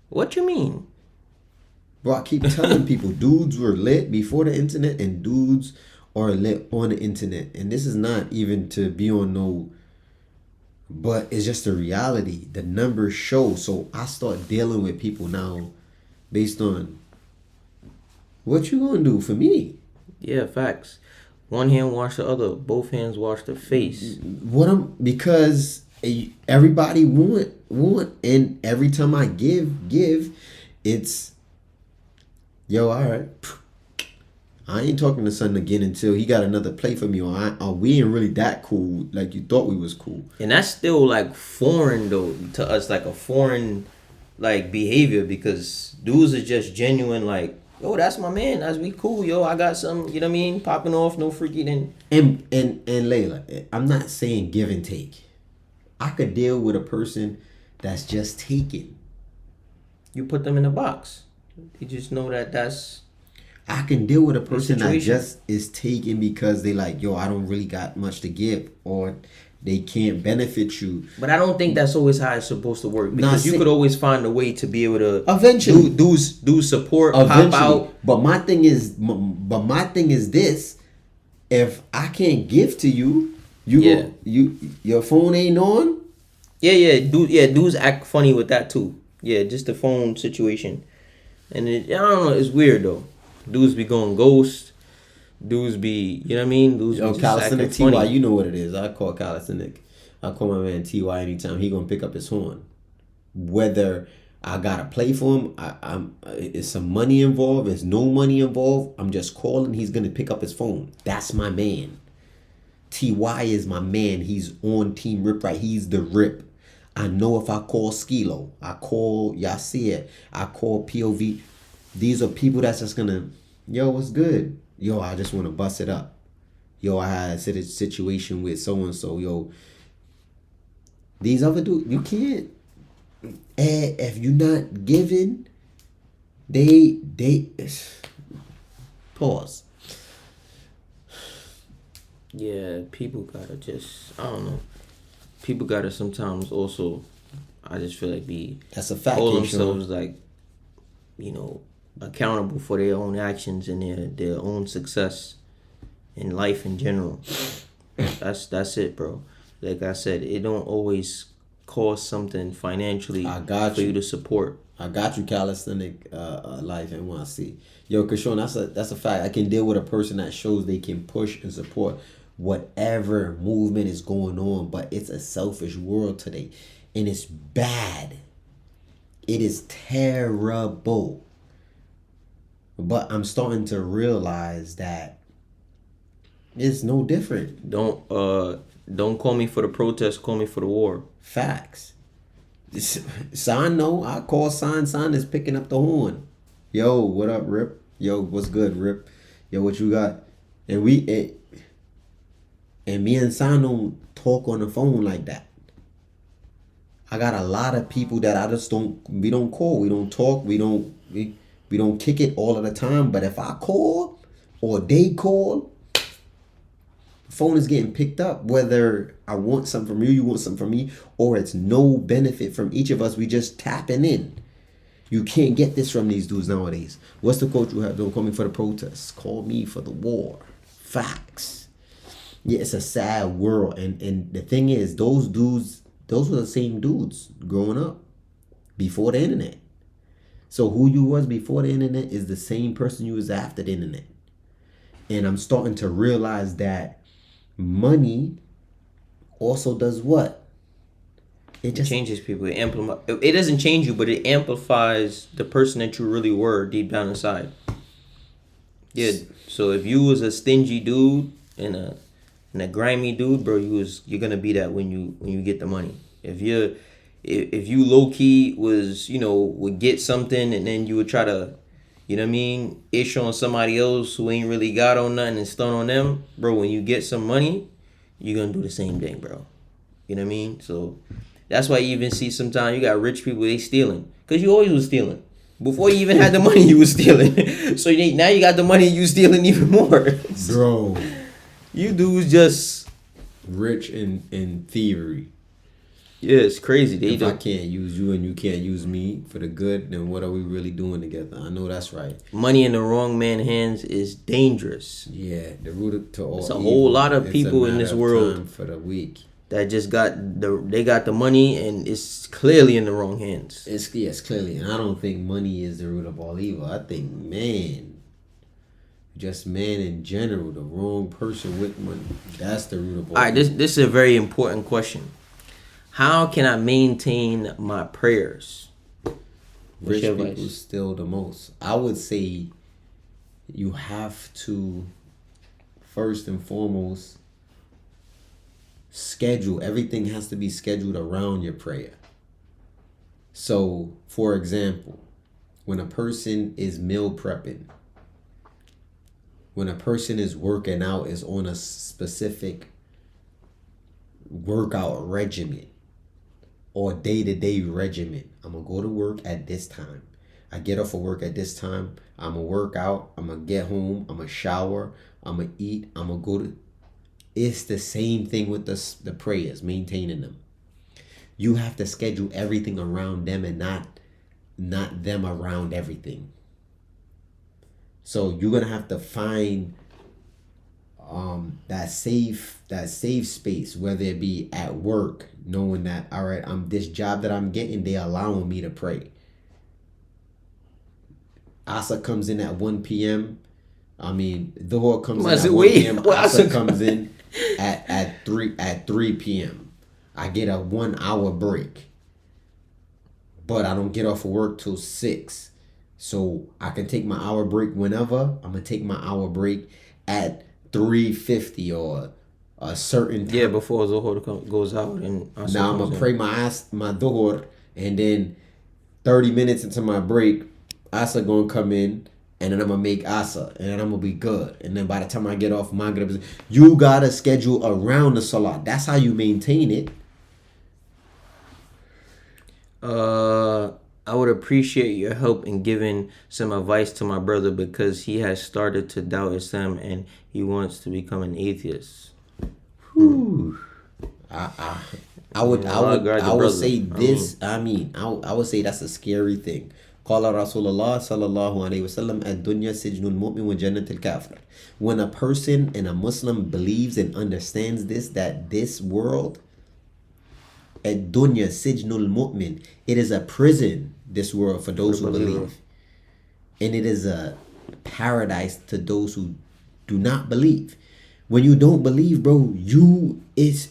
what you mean? Bro, I keep telling people, dudes were lit before the internet and dudes are lit on the internet. And this is not even to be on no, but it's just a reality. The numbers show. So I start dealing with people now based on what you gonna do for me. Yeah, facts. One hand wash the other. Both hands wash the face. Because everybody want, and every time I give, it's, all right, I ain't talking to son again until he got another play for me, or we ain't really that cool like you thought we was cool. And that's still like foreign though to us, like a foreign like behavior, because dudes are just genuine like, yo, that's my man, that's we cool, I got some, you know what I mean, popping off, no freaking. And Layla, I'm not saying give and take. I could deal with a person that's just taking. You put them in a box. You just know that's. I can deal with a person that just is taking because they like, I don't really got much to give, or they can't benefit you. But I don't think that's always how it's supposed to work, because you could always find a way to be able to eventually do support, eventually. Pop out. But my thing is this: if I can't give to you, your phone ain't on. Dudes act funny with that too. Yeah, just the phone situation, and I don't know. It's weird though. Dudes be going ghost. Dudes be, you know what I mean? Dudes be Calisthenic TY, you know what it is. I call Calisthenic. I call my man TY anytime he gonna pick up his horn. Whether I gotta play for him, is some money involved, is no money involved, I'm just calling, he's gonna pick up his phone. That's my man. TY is my man. He's on Team Rip Right. He's the Rip. I know if I call Skilo, I call Yasir, I call POV, these are people that's just gonna, what's good? I just want to bust it up. I had a situation with so-and-so. These other dudes, you can't. If you're not giving, they pause. Yeah, people gotta just, I don't know. People gotta sometimes also, I just feel like that's a fact. Hold themselves like, accountable for their own actions and their own success in life in general. That's it, bro. Like I said, it don't always cost something financially I got for you. you to support. I got you, calisthenic life NYC. Yo, Kishon, that's a fact. I can deal with a person that shows they can push and support whatever movement is going on, but it's a selfish world today, and it's bad. It is terrible. But I'm starting to realize that it's no different. Don't call me for the protest. Call me for the war. Facts. Son, no, I call Son. Son is picking up the horn. Yo, what up, Rip? Yo, what's good, Rip? Yo, what you got? And me and Son don't talk on the phone like that. I got a lot of people that I just we don't call. We don't talk. We don't kick it all of the time. But if I call or they call, the phone is getting picked up. Whether I want something from you, you want something from me, or it's no benefit from each of us. We just tapping in. You can't get this from these dudes nowadays. What's the quote you have? Don't call me for the protests. Call me for the war. Facts. Yeah, it's a sad world. And the thing is, those dudes, those were the same dudes growing up before the internet. So who you was before the internet is the same person you was after the internet. And I'm starting to realize that money also does what? It changes people. It doesn't change you, but it amplifies the person that you really were deep down inside. Yeah. So if you was a stingy dude and a grimy dude, bro, you're gonna be that when you get the money. If you low key would get something and then you would try to, you know what I mean, ish on somebody else who ain't really got on nothing and stun on them, bro. When you get some money, you're gonna do the same thing, bro. You know what I mean? So that's why you even see sometimes you got rich people, they stealing. Because you always was stealing. Before you even had the money, you was stealing. So now you got the money, you stealing even more. Bro. You dudes just rich in thievery. Yeah, it's crazy. If I can't use you and you can't use me for the good, then what are we really doing together? I know that's right. Money in the wrong man's hands is dangerous. Yeah, the root to all. It's a whole lot of people in this world for the weak that just got the money and it's clearly in the wrong hands. It's clearly, and I don't think money is the root of all evil. I think just man in general, the wrong person with money, that's the root of all. All right, this is a very important question. How can I maintain my prayers? Rich people steal the most. I would say you have to first and foremost schedule. Everything has to be scheduled around your prayer. So, for example, when a person is meal prepping, when a person is working out, is on a specific workout regimen or day-to-day regimen. I'm going to go to work at this time. I get off of work at this time. I'm going to work out. I'm going to get home. I'm going to shower. I'm going to eat. I'm going to go to... It's the same thing with the prayers, maintaining them. You have to schedule everything around them and not them around everything. So you're going to have to find that safe space, whether it be at work, knowing that, all right, this job that I'm getting, they allowing me to pray. Asa comes in at 1 p.m. I mean, Dhuhr comes in at 1 p.m. Asa comes in at 3 p.m. I get a 1 hour break, but I don't get off of work till 6. So I can take my hour break whenever. I'm gonna take my hour break at 3:50 or a certain time. Yeah, before Dhuhr goes out. And now I'm gonna pray my Dhuhr, and then 30 minutes into my break, Asa gonna come in, and then I'm gonna make Asa, and then I'm gonna be good. And then by the time I get off Maghrib, you gotta schedule around the Salah. That's how you maintain it. I would appreciate your help in giving some advice to my brother because he has started to doubt Islam and he wants to become an atheist. I would say this. I would say that's a scary thing. قال رسول الله صلى الله عليه وسلم الدنيا سجن المؤمن وجنة الكافر. When a person and a Muslim believes and understands this, that this world Ad-dunya sijnul mu'min. It is a prison, this world, for those who believe. And it is a paradise to those who do not believe. When you don't believe, bro, it's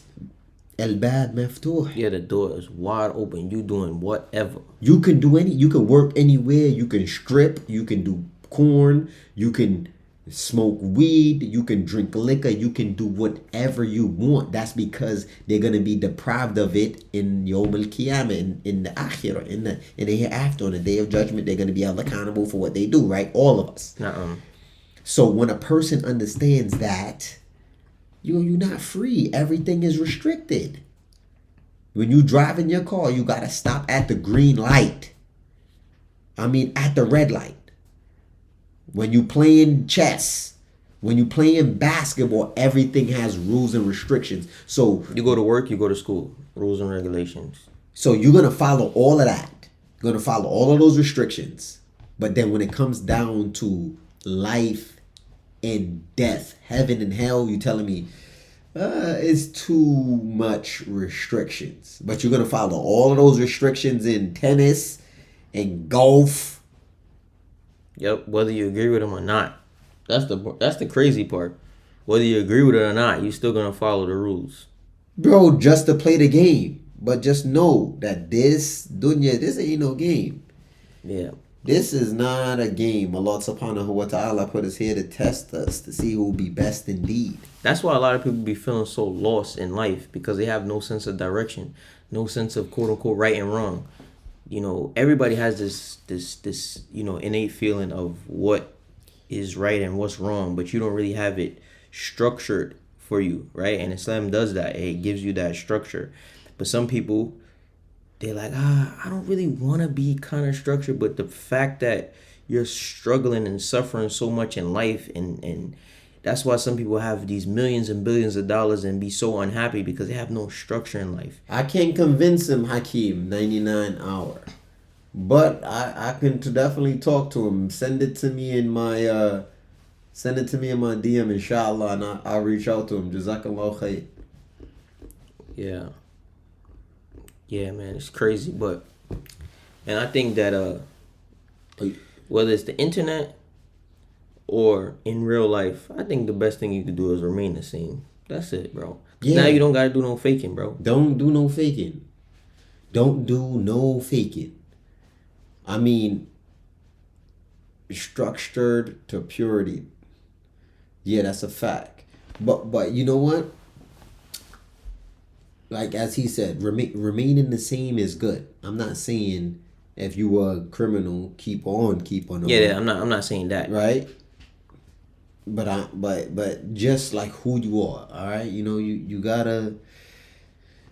al-bab maftuh. Yeah, the door is wide open. You doing whatever. You can do you can work anywhere. You can strip. You can do corn. You can smoke weed. You can drink liquor. You can do whatever you want. That's because they're gonna be deprived of it in Yawm al-Qiyamah, in the Akhirah, in the hereafter, on the day of judgment. They're gonna be held accountable for what they do. Right, all of us. So when a person understands that, you're not free. Everything is restricted. When you drive in your car, you gotta stop at the green light. At the red light. When you playing chess, when you playing basketball, everything has rules and restrictions. So you go to work, you go to school, rules and regulations. So you're gonna follow all of that. You're gonna follow all of those restrictions. But then when it comes down to life and death, heaven and hell, you telling me it's too much restrictions. But you're gonna follow all of those restrictions in tennis and golf. Yep, whether you agree with them or not. That's the crazy part. Whether you agree with it or not, you're still gonna follow the rules. Bro, just to play the game. But just know that this dunya, this ain't no game. Yeah. This is not a game. Allah subhanahu wa ta'ala put us here to test us, to see who will be best indeed. That's why a lot of people be feeling so lost in life, because they have no sense of direction, no sense of quote unquote right and wrong. Everybody has this innate feeling of what is right and what's wrong, but you don't really have it structured for you, right? And Islam does that. It gives you that structure. But some people, they're like, I don't really want to be kind of structured, but the fact that you're struggling and suffering so much in life, and that's why some people have these millions and billions of dollars and be so unhappy, because they have no structure in life. I can't convince him, Hakeem, 99 hour. But I can definitely talk to him. Send it to me in my DM, inshallah, and I'll reach out to him. Jazakallah khair. Yeah. Yeah, man, it's crazy, and I think that whether it's the internet or in real life, I think the best thing you can do is remain the same. That's it, bro. Yeah. Now you don't gotta do no faking, bro. Don't do no faking. Don't do no faking. Structured to purity. Yeah, that's a fact. But you know what? Like as he said, remaining the same is good. I'm not saying if you are a criminal, keep on. Yeah, I'm not saying that. Right? But just like who you are, all right? You gotta.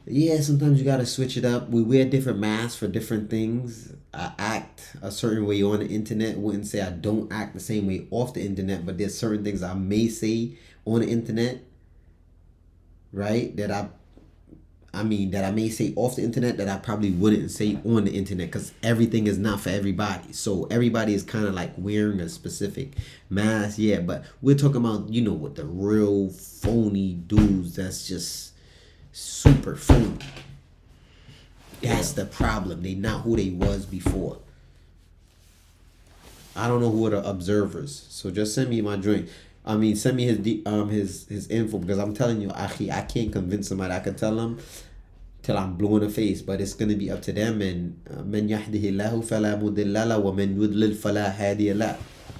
Yeah, sometimes you gotta switch it up. We wear different masks for different things. I act a certain way on the internet. Wouldn't say I don't act the same way off the internet, but there's certain things I may say on the internet, right? That I may say off the internet that I probably wouldn't say on the internet, because everything is not for everybody. So everybody is kind of like wearing a specific mask. Yeah, but we're talking about, what the real phony dudes that's just super phony. That's the problem. They not who they was before. I don't know who are the observers. So just send me my joint. Send me his info, because I'm telling you, Akhi, I can't convince somebody. I can tell them till I'm blue in the face, but it's gonna be up to them. And man yahdihillahu fala mudilla lahu wa man yudlil fala hadiya lahu.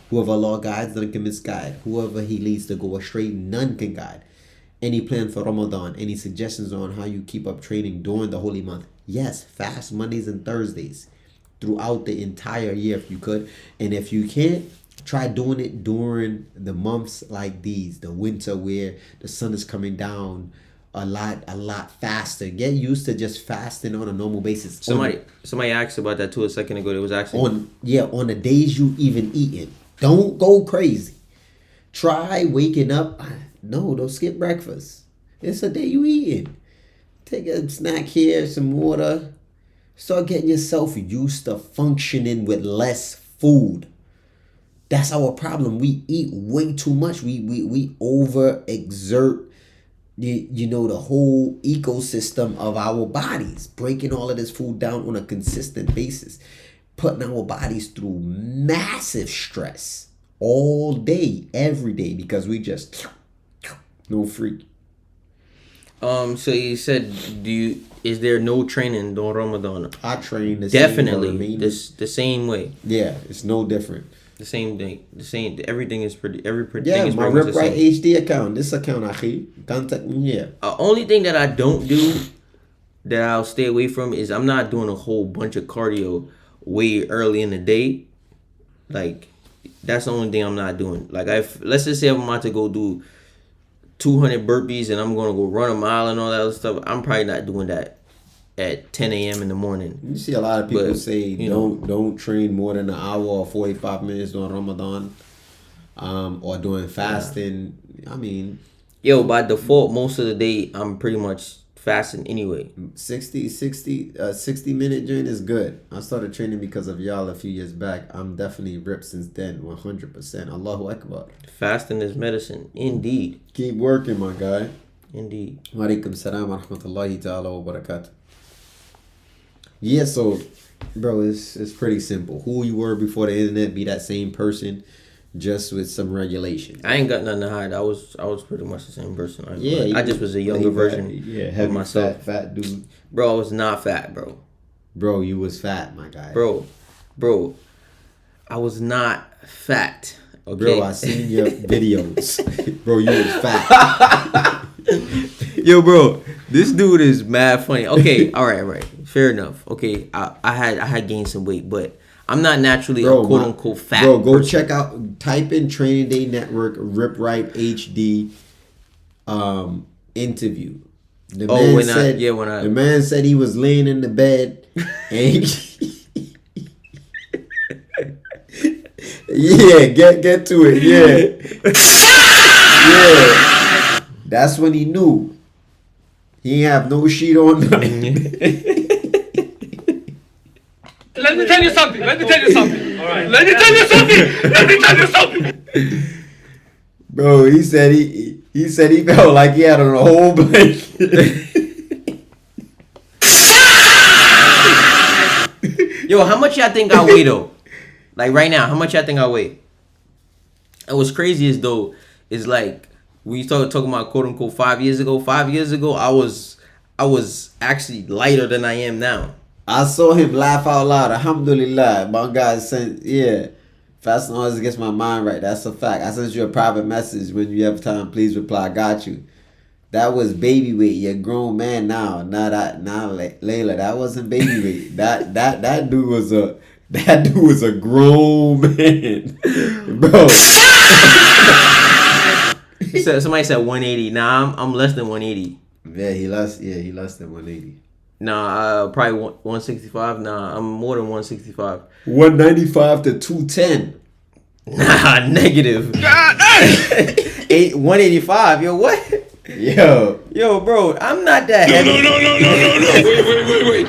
Whoever Allah guides, none can misguide. Whoever He leads to go astray, none can guide. Any plan for Ramadan? Any suggestions on how you keep up training during the holy month? Yes, fast Mondays and Thursdays throughout the entire year if you could. And if you can't, try doing it during the months like these, the winter, where the sun is coming down a lot faster. Get used to just fasting on a normal basis. Somebody asked about that too a second ago. It was actually on the days you even eating. Don't go crazy. Try waking up. No, don't skip breakfast. It's a day you eating. Take a snack here, some water. Start getting yourself used to functioning with less food. That's our problem. We eat way too much. We overexert you know, the whole ecosystem of our bodies, breaking all of this food down on a consistent basis, putting our bodies through massive stress all day, every day, because we just no free. So you said, is there no training during Ramadan? I train the Definitely, same. the same way. Yeah, it's no different. The same thing. The same. Everything is pretty. Everything Yeah, is my pretty much Rip the Right same. HD account. This account, akhi. Contact me here. Only thing that I don't do, that I'll stay away from, is I'm not doing a whole bunch of cardio way early in the day. Like, that's the only thing I'm not doing. Like, let's just say I'm about to go do 200 burpees and I'm gonna go run a mile and all that other stuff. I'm probably not doing that at 10 a.m. in the morning. You see a lot of people But, say you know. don't train more than an hour or 45 minutes during Ramadan, or doing fasting. I mean, Yo, by default, most of the day I'm pretty much fasting anyway. 60-minute joint is good. I started training because of y'all a few years back. I'm definitely ripped since then, 100%. Allahu Akbar. Fasting is medicine, indeed, Keep working, my guy. indeed. Wa alaikum salam wa rahmatullahi ta'ala wa barakatuh. Yeah, so, bro, it's pretty simple. Who you were before the internet, be that same person, just with some regulations. I ain't got nothing to hide. I was pretty much the same person. Yeah, I just was a younger version heavy, of myself. fat dude. Bro, I was not fat, bro. Bro, you was fat, my guy. Bro, I was not fat. Okay. Bro, I seen your videos. Bro, you was fat. Yo, bro, this dude is mad funny. Okay, all right, fair enough. Okay, I had gained some weight, but I'm not naturally a quote unquote fat. Bro, go person. check out. Type in Training Day Network Rip Right HD interview. The the man said he was laying in the bed and yeah, get to it. Yeah. Yeah. That's when he knew. He ain't have no sheet on. Let me tell you something. All right. Let me tell you something. Bro, he said he felt like he had on a whole blanket. Yo, how much y'all think I weigh though? Like right now, how much y'all think I weigh? And what's crazy is though, is like when you started talking about quote unquote 5 years ago. 5 years ago, I was actually lighter than I am now. I saw him laugh out loud. Alhamdulillah. My guy sent, yeah. Fasting always gets my mind right. That's a fact. I sent you a private message. When you have time, please reply. I got you. That was baby weight. You're a grown man now. Now Layla, that wasn't baby weight. That dude was a grown man. Bro. Somebody said 180. Nah, I'm less than 180. Yeah, he less than 180. Nah, probably 165. Nah, I'm more than 165. 195 to 210. Nah, negative. 185. Yo, what? Yo, bro, I'm not that heavy. No. Wait.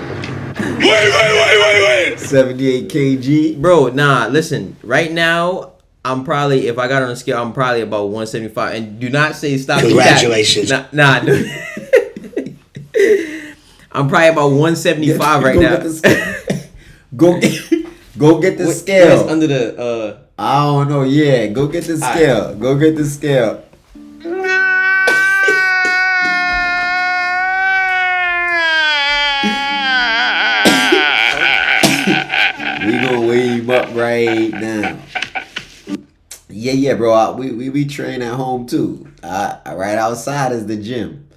78 kg. Bro, nah, listen. Right now, I'm probably, if I got on a scale, I'm probably about 175. And do not say stop. Congratulations. Nah. I'm probably about 175 right now. Go get the scale. What's under the I don't know. Yeah, go get the scale. Right. Go get the scale. We gonna weigh him up right now. Yeah, bro. We train at home too. Right outside is the gym.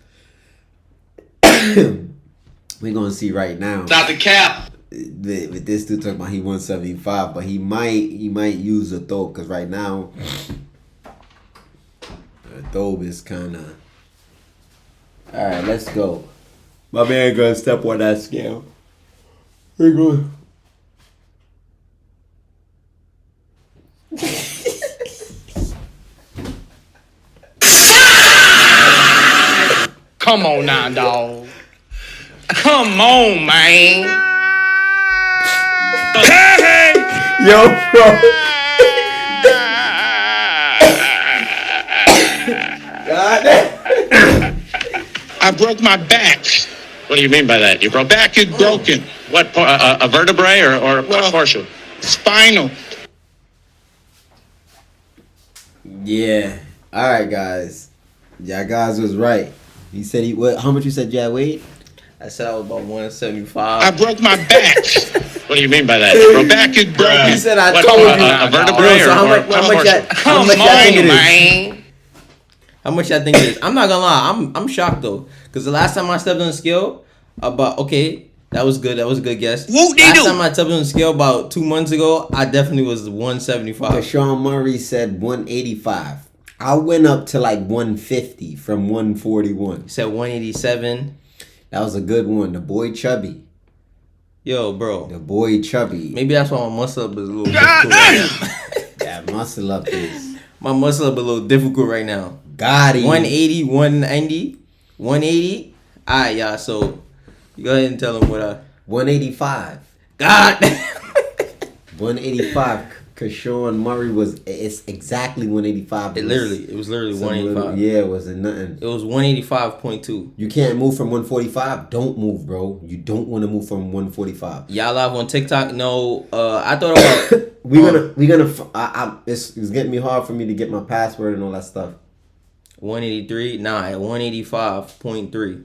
We gonna see right now. Stop the cap. With this dude talking about he 175, but he might use a thobe because right now a thobe is kind of. All right, let's go. My man gonna step on that scale. We're going. Come on now, dog. Come on, man. Hey! Yo, bro. God damn. I broke my back. What do you mean by that? You broke back is broken. What, a vertebrae or what portion? Spinal. Yeah. All right, guys. Yeah, guys was right. He said he what? How much you said Jad weighed? I said I was about I 175. broke my back. What do you mean by that? You broke back is broken. He said I What, told you. a vertebrae Yo, so or how what much portion? how much y'all think it is? man. How much y'all think it is? I'm not gonna lie, I'm shocked though. Cause the last time I stepped on the scale, that was good. That was a good guess. Last time I stepped on the scale about 2 months ago, I definitely was 175. Sean Murray said 185. I went up to like 150 from 141. He said 187. That was a good one. The boy Chubby. Yo, bro. The boy Chubby. Maybe that's why my muscle up is a little difficult right now. That muscle up is. My muscle up a little difficult right now. Got him. 180, 190, 180. Alright, y'all. So you go ahead and tell them what I 185. God. 185. Cause Sean Murray it's exactly 185. It was literally Some 185. little- yeah, it wasn't nothing. It was 185.2. You can't move from 145. Don't move, bro. You don't want to move from 145. Y'all live on TikTok? No. I thought about It's getting me hard for me to get my password and all that stuff. 183. Nah, at 185.3.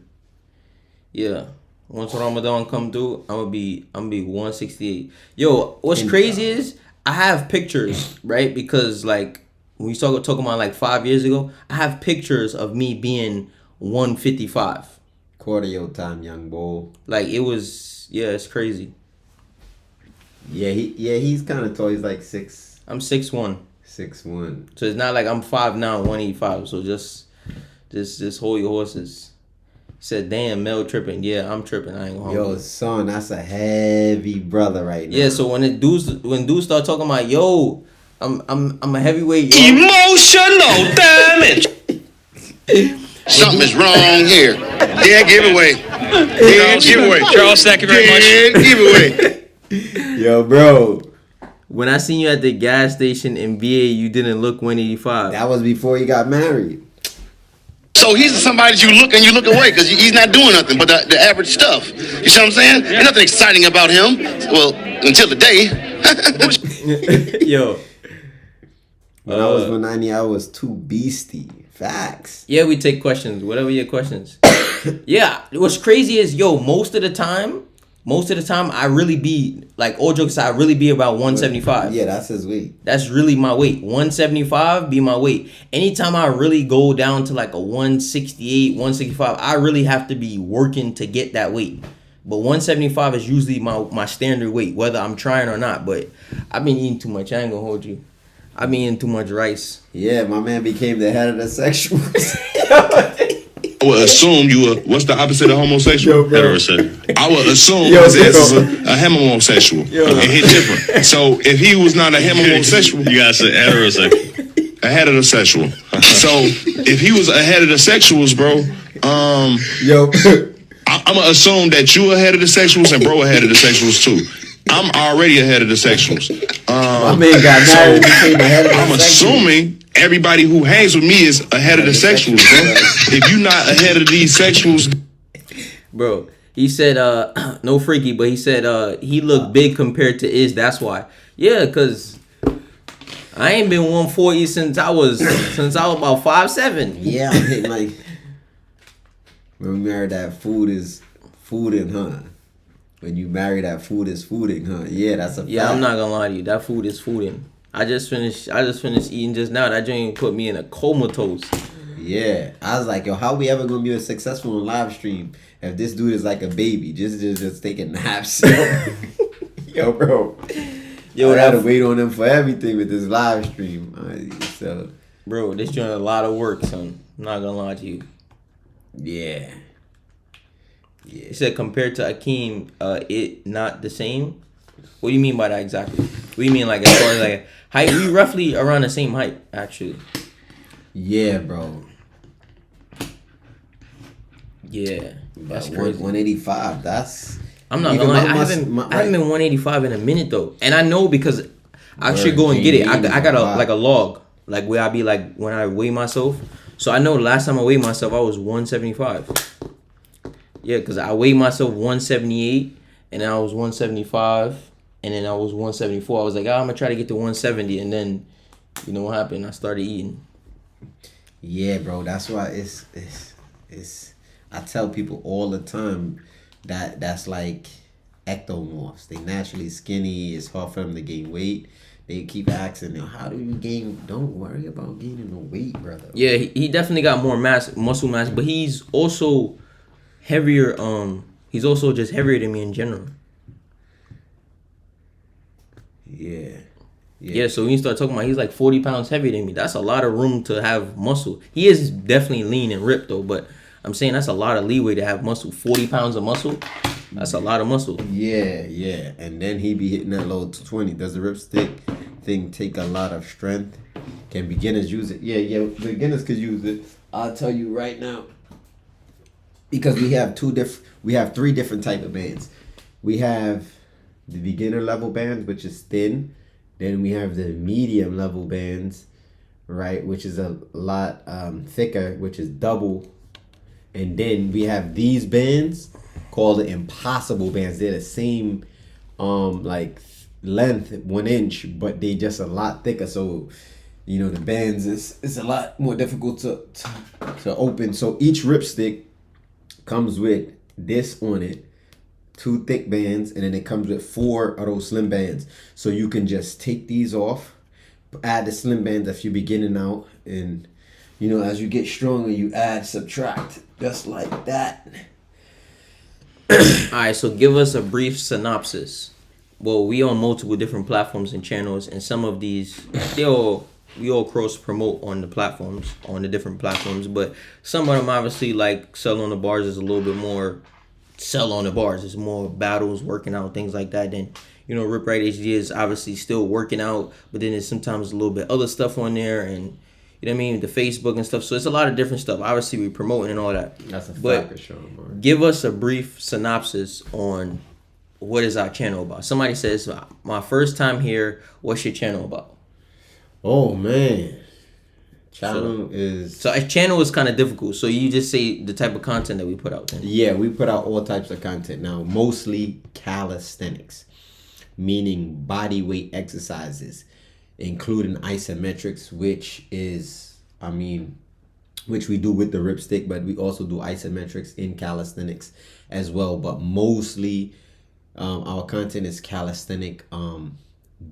Yeah. Once Ramadan come through, I'm gonna be 168. Yo, what's crazy is I have pictures, right? Because like when you talking about like 5 years ago, I have pictures of me being 155. Quarter your time, young boy. Like it was, yeah, it's crazy. He's kind of tall. He's like I'm 6'1". 6'1". So it's not like I'm 5'9", 185. So just hold your horses. Said, damn, Mel tripping. Yeah, I'm tripping. I ain't gonna hold Yo, you. son, that's a heavy brother right now. Yeah, so when dudes start talking about, yo, I'm a heavyweight. Yo. Emotional damage. Something's wrong here. Dead giveaway. Dead giveaway. Charles, thank you very much. Dead giveaway. Yo, bro, When I seen you at the gas station in VA, you didn't look 185. that was before he got married. So he's somebody that you look away because he's not doing nothing but the average stuff. You see what I'm saying? There's nothing exciting about him. Well, until the day. Yo. When I was 190, I was too beastie. Facts. Yeah, we take questions. Whatever your questions. Yeah. What's crazy is, yo, most of the time, I really be, like, all jokes aside, I really be about 175. Yeah, that's his weight. That's really my weight. 175 be my weight. Anytime I really go down to like a 168, 165, I really have to be working to get that weight. But 175 is usually my standard weight, whether I'm trying or not. But I've been eating too much. I ain't gonna hold you. I've been eating too much rice. Yeah, my man became the head of the sexuals. I would assume you were, what's the opposite of homosexual? Yo, bro. Heterosexual. I would assume Yo, his ass is bro. a homosexual. And he's different. So if he was not a homosexual, You gotta say heterosexual. a heterosexual. So if he was ahead of the sexuals, bro, Yo, I'm gonna assume that you ahead of the sexuals and bro ahead of the sexuals too. I'm already ahead of the sexuals. my man got married and became the head of the I'm sexuals. assuming everybody who hangs with me is ahead of the sexuals, bro. If you're not ahead of these sexuals, Bro, he said, no freaky, but he said he looked big compared to Iz. That's why. Yeah, because I ain't been 140 since I was about 5'7". Yeah, I mean, like, when we married, that food is fooding, huh? When you marry, that food is fooding, huh? Yeah, that's a fact. Yeah, I'm not gonna lie to you. That food is fooding. I just finished eating just now. That joint put me in a comatose. Yeah, I was like, yo, how we ever gonna be successful on live stream if this dude is like a baby, just taking naps? Yo, bro. Yo, I gotta wait on him for everything with this live stream. So, bro, this joint a lot of work, son. I'm not gonna lie to you. yeah. He said compared to Akeem, it not the same. What do you mean by that exactly? What do you mean like as far as like height? We roughly around the same height, actually. Yeah, bro. Yeah, that's That crazy. 185. That's. I'm not even gonna lie. my- I haven't my- been 185 in a minute though, and I know because I should Word, go and get it. I GD got a is like a log, like where I be like when I weigh myself. So I know the last time I weighed myself, I was 175. Yeah, because I weighed myself 178, and then I was 175, and then I was 174. I was like, I'm gonna try to get to 170, and then, you know what happened? I started eating. Yeah, bro. That's why it's. I tell people all the time that's like ectomorphs. They naturally skinny. It's hard for them to gain weight. They keep asking them, how do you gain? Don't worry about gaining no weight, brother. Yeah, he definitely got more muscle mass, but he's also heavier. He's also just heavier than me in general. Yeah, so when you start talking about he's like 40 pounds heavier than me, that's a lot of room to have muscle. He is definitely lean and ripped though, but I'm saying that's a lot of leeway to have muscle. 40 pounds of muscle, that's a lot of muscle. Yeah. And then he be hitting that low 20. Does the ripstick thing take a lot of strength? Can beginners use it? Yeah, beginners could use it. I'll tell you right now. Because we have three different type of bands. We have the beginner level bands, which is thin. Then we have the medium level bands, right, which is a lot thicker, which is double. And then we have these bands called the impossible bands. They're the same like length, 1 inch, but they just a lot thicker. So, you know, the bands is a lot more difficult to open. So each ripstick comes with this on it. 2 thick bands, and then it comes with 4 of those slim bands. So you can just take these off, add the slim bands if you're beginning out, and you know, as you get stronger, you add, subtract, just like that. Alright, so give us a brief synopsis. Well, we on multiple different platforms and channels, and some of these we all cross promote on the platforms, on the different platforms, but some of them obviously, like Sell on the Bars, is a little bit more Sell on the Bars. It's more battles, working out, things like that. Then, you know, Rip Right HD is obviously still working out, but then there's sometimes a little bit other stuff on there, and you know what I mean, the Facebook and stuff. So it's a lot of different stuff. Obviously, we're promoting and all that. That's a but fact, Sean. Give us a brief synopsis on what is our channel about. Somebody says, my first time here, what's your channel about? Oh, man. Channel is... So a channel is kind of difficult. So you just say the type of content that we put out then. Yeah, we put out all types of content now. Mostly calisthenics, meaning body weight exercises, including isometrics, which we do with the ripstick, but we also do isometrics in calisthenics as well. But mostly our content is calisthenic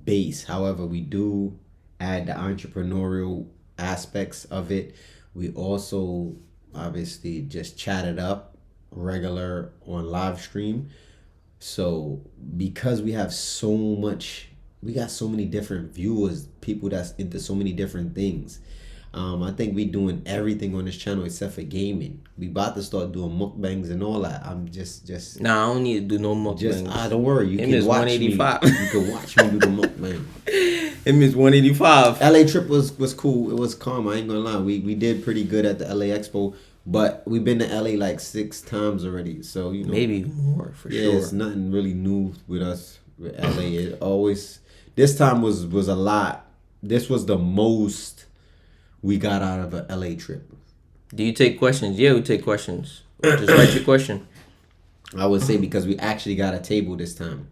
base. However, we do add the entrepreneurial aspects of it. We also obviously just chat it up regular on live stream. So because we got so many different viewers, people that's into so many different things. I think we doing everything on this channel except for gaming. We about to start doing mukbangs and all that. I'm just Nah, I don't need to do no mukbangs. Don't worry. You can watch me. You can watch me do the mukbang. Him is 185. LA trip was cool. It was calm. I ain't gonna lie. We did pretty good at the LA Expo, but we've been to LA like 6 times already. So you know, maybe more for sure. Yeah, it's nothing really new with us with LA. It always. This time was a lot. This was the most we got out of a LA trip. Do you take questions? Yeah, we take questions. Just write your question. I would say because we actually got a table this time.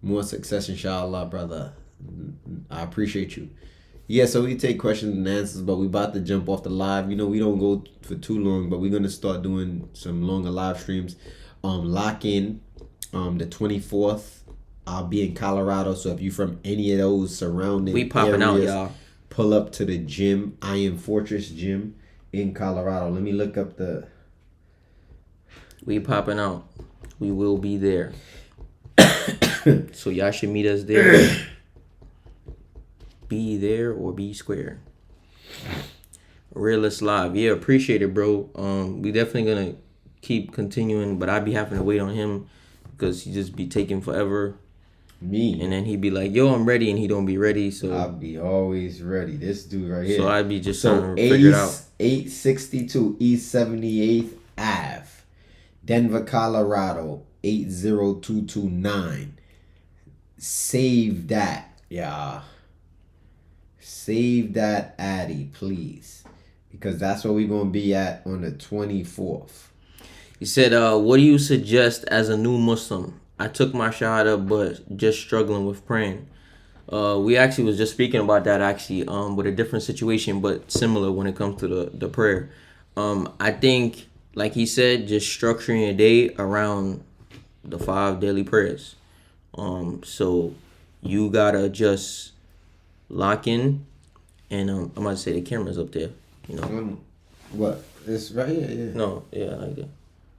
More success, inshallah, brother. I appreciate you. Yeah, so we take questions and answers, but we about to jump off the live. You know, we don't go for too long, but we're gonna start doing some longer live streams. Lock in the 24th. I'll be in Colorado, so if you're from any of those surrounding we popping areas, out, y'all. Pull up to the gym, Iron Fortress Gym in Colorado. Let me look up the... We popping out. We will be there. So y'all should meet us there. Be there or be square. Realist Live. Yeah, appreciate it, bro. We definitely gonna keep continuing, but I be having to wait on him because he just be taking forever. Me. And then he'd be like, yo, I'm ready, and he don't be ready. So I'll be always ready. This dude right here. So I'd be just trying to figure it out. 862 East 78th Ave, Denver, Colorado, 80229. Save that, y'all. Save that Addy, please. Because that's where we're going to be at on the 24th. He said, what do you suggest as a new Muslim? I took my shahada, but just struggling with praying. We actually was just speaking about that actually, with a different situation, but similar when it comes to the prayer. I think, like he said, just structuring a day around the 5 daily prayers. So you gotta just lock in, and I'm about to say the camera's up there. You know. What? It's right here. Yeah. No, yeah, like that.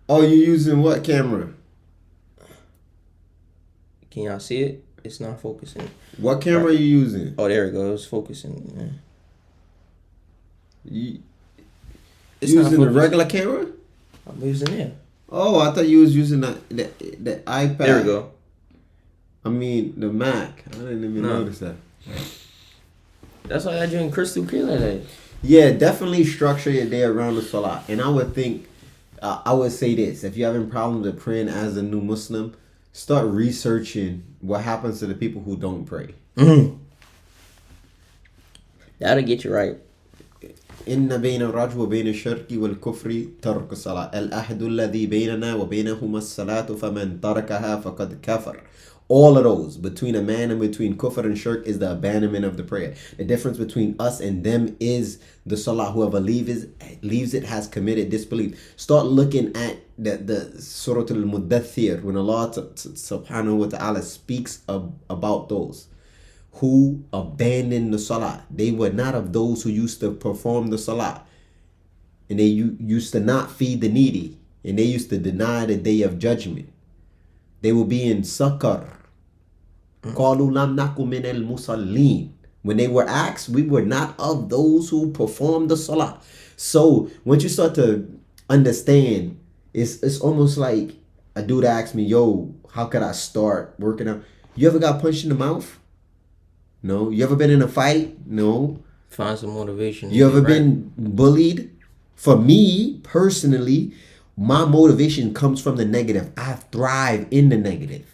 Oh, you using what camera? Can y'all see it? It's not focusing. What camera are you using? Oh, there it goes. Focusing. Yeah. It's using the regular camera? I'm using it. Oh, I thought you was using the iPad. There we go. I mean, the Mac. I didn't even notice that. That's why I drink crystal clear like that. Yeah, definitely structure your day around the salah. And I would think, I would say this. If you're having problems with praying as a new Muslim, start researching what happens to the people who don't pray. That'll get you right. إن بين الرجل وبين الشرك والكفر ترك الصلاة الأحد الذي بيننا وبينهما الصلاة فمن تركها فقد كفر. All of those, between a man and between kufr and shirk, is the abandonment of the prayer. The difference between us and them is the salah. Whoever leaves it has committed disbelief. Start looking at the Surah Al-Muddathir, when Allah subhanahu wa ta'ala speaks about those who abandoned the salah. They were not of those who used to perform the salah. And they used to not feed the needy. And they used to deny the day of judgment. They will be in Sakar. قَالُوا لَمْ نَكُ مِنَ الْمُصَلِّينَ. When they were asked, we were not of those who performed the salah. So once you start to understand, it's almost like a dude asked me, yo, how could I start working out? You ever got punched in the mouth? No. You ever been in a fight? No. Find some motivation. You ever been bullied? For me, personally, my motivation comes from the negative. I thrive in the negative.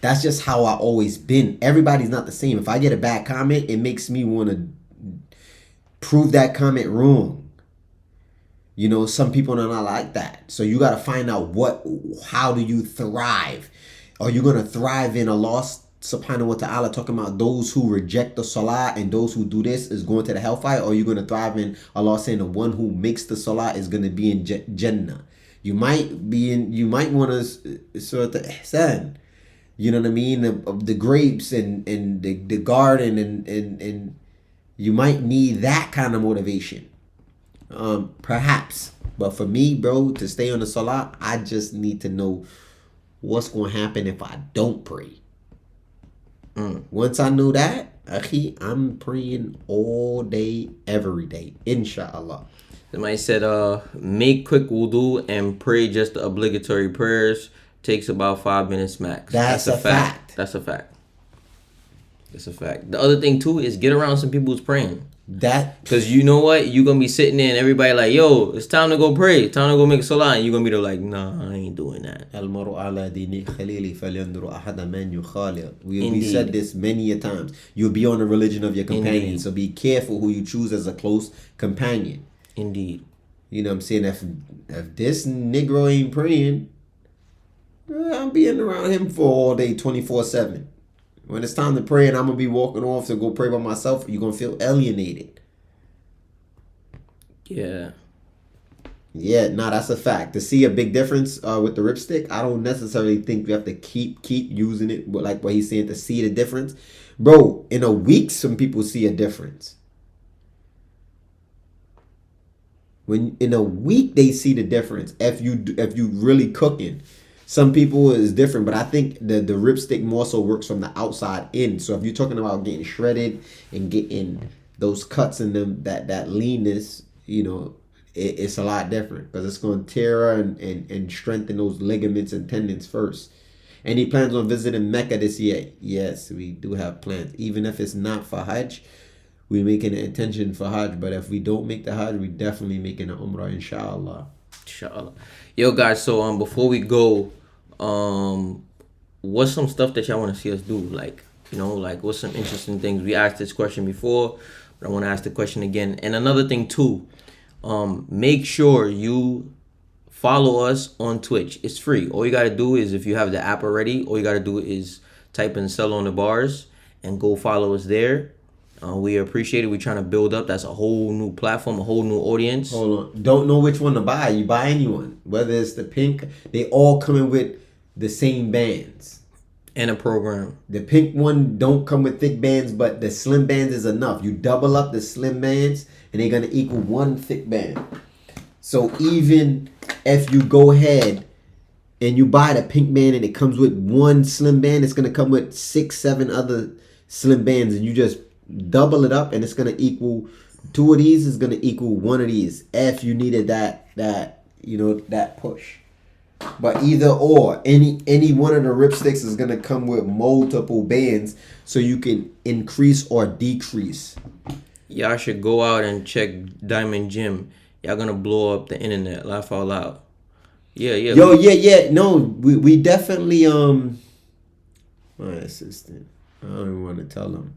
That's just how I always been. Everybody's not the same. If I get a bad comment, it makes me want to prove that comment wrong. You know, some people are not like that. So you got to find out how do you thrive? Are you going to thrive in Allah subhanahu wa ta'ala talking about those who reject the salah and those who do this is going to the hellfire? Or are you going to thrive in Allah saying the one who makes the salah is going to be in Jannah? You might want to sort of ihsan. You know what I mean? Of the grapes and the garden and you might need that kind of motivation. Perhaps. But for me, bro, to stay on the salah, I just need to know what's going to happen if I don't pray. Once I know that, akhi, I'm praying all day, every day, inshallah. Somebody said, make quick wudu and pray just the obligatory prayers. Takes about 5 minutes max. That's a fact. That's a fact. That's a fact. The other thing too is get around some people who's praying. Because you know what? You're going to be sitting there and everybody like, yo, it's time to go pray. It's time to go make a salah. And you're going to be there like, nah, I ain't doing that. We said this many a times. You'll be on the religion of your companion. Indeed. So be careful who you choose as a close companion. Indeed. You know what I'm saying? If this Negro ain't praying, I'm being around him for all day, 24/7. When it's time to pray and I'm going to be walking off to go pray by myself, you're going to feel alienated. Yeah. Yeah, no, that's a fact. To see a big difference with the ripstick, I don't necessarily think you have to keep using it. But like what he's saying, to see the difference. Bro, in a week, some people see a difference. When in a week, they see the difference. If you really cooking. Some people is different, but I think the ripstick more so works from the outside in. So if you're talking about getting shredded and getting those cuts in them, that leanness, you know, it's a lot different because it's going to tear and strengthen those ligaments and tendons first. And he plans on visiting Mecca this year. Yes, we do have plans. Even if it's not for Hajj, we're making an intention for Hajj. But if we don't make the Hajj, we're definitely making an Umrah, inshallah. Inshallah. Yo, guys, so before we go, what's some stuff that y'all want to see us do? Like, you know, like what's some interesting things? We asked this question before, but I want to ask the question again. And another thing too, make sure you follow us on Twitch. It's free. All you gotta do is, if you have the app already, all you gotta do is type in Sell on the Bars and go follow us there. We appreciate it. We're trying to build up. That's a whole new platform, a whole new audience. Hold on. Don't know which one to buy. You buy anyone. Whether it's the pink, they all coming with the same bands. And a program. The pink one don't come with thick bands, but the slim bands is enough. You double up the slim bands, and they're gonna equal one thick band. So even if you go ahead and you buy the pink band and it comes with one slim band, it's gonna come with 6, 7 other slim bands, and you just double it up, and it's gonna equal 2 of these is gonna equal 1 of these. If you needed that push. But either or, any one of the ripsticks is gonna come with multiple bands, so you can increase or decrease. Y'all should go out and check Diamond Gym. Y'all gonna blow up the internet. Laugh out loud. Yeah. Yeah. No, we definitely my assistant. I don't even want to tell him.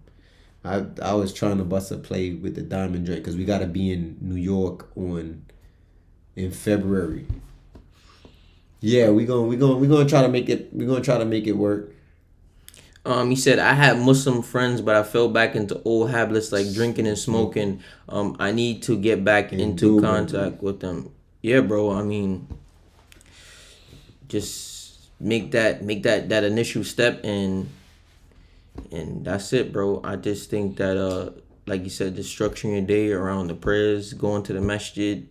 I was trying to bust a play with the Diamond Drink because we gotta be in New York in February. Yeah, we gonna try to make it. We're gonna try to make it work. He said, I had Muslim friends, but I fell back into old habits like drinking and smoking. I need to get back into contact with them. Yeah, bro. I mean, just make that initial step, and that's it, bro. I just think that like you said, just structuring your day around the prayers, going to the masjid,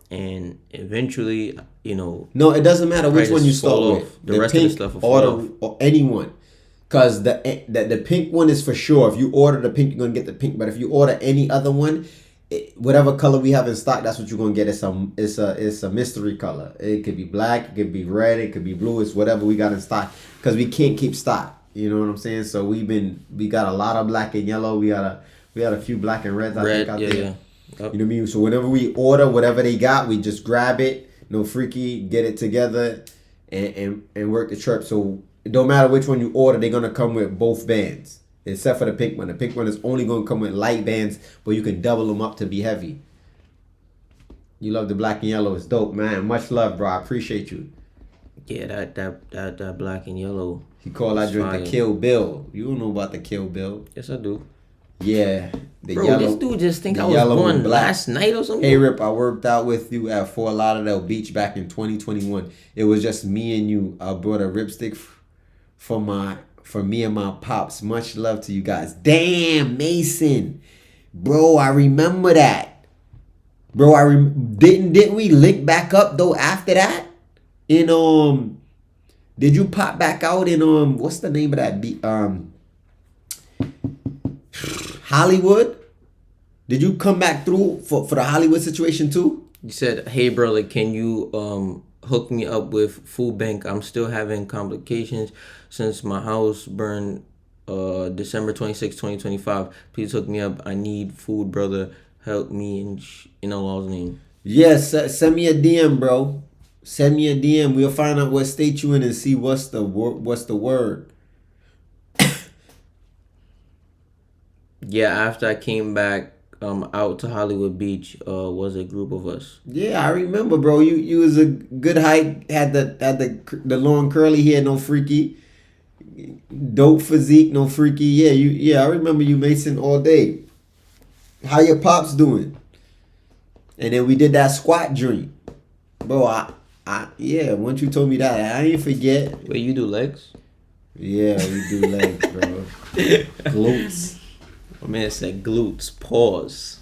and eventually, No, it doesn't matter which one you start with. The rest of the stuff will fall off. Or anyone. Because the pink one is for sure. If you order the pink, you're going to get the pink. But if you order any other one, whatever color we have in stock, that's what you're going to get. It's a mystery color. It could be black, it could be red, it could be blue. It's whatever we got in stock. Because we can't keep stock. You know what I'm saying? So we got a lot of black and yellow. We had a few black and reds, I think, out there. Yeah. You know what I mean? So whenever we order whatever they got, we just grab it, no freaky, get it together, and work the trip. So it don't matter which one you order, they're gonna come with both bands, except for the pink one. The pink one is only gonna come with light bands, but you can double them up to be heavy. You love the black and yellow, it's dope, man. Much love, bro. I appreciate you. Yeah, that black and yellow. He called that drink the Kill Bill. You don't know about the Kill Bill? Yes, I do. Yeah, the bro, yellow. This dude just think I was born last night or something. Hey Rip, I worked out with you at Fort Lauderdale Beach back in 2021. It was just me and you. I brought a ripstick for me and my pops. Much love to you guys. Damn, Mason, bro, I remember that. Bro, didn't we link back up though after that? Did you pop back out in what's the name of that Hollywood? Did you come back through for the Hollywood situation too? You said, hey brother, can you hook me up with food bank? I'm still having complications since my house burned December 26, 2025. Please hook me up. I need food, brother. Help me in Allah's name. Yes, send me a DM, bro. Send me a DM. We'll find out what state you in and see what's the word. Yeah, after I came back out to Hollywood Beach, was a group of us. Yeah, I remember, bro. You was a good height, had the long curly hair, no freaky, dope physique, no freaky. Yeah, I remember you, Mason, all day. How your pops doing? And then we did that squat dream, bro. Yeah. Once you told me that, I ain't forget. Wait, you do legs? Yeah, we do legs, bro. Glutes. My man said glutes. Pause.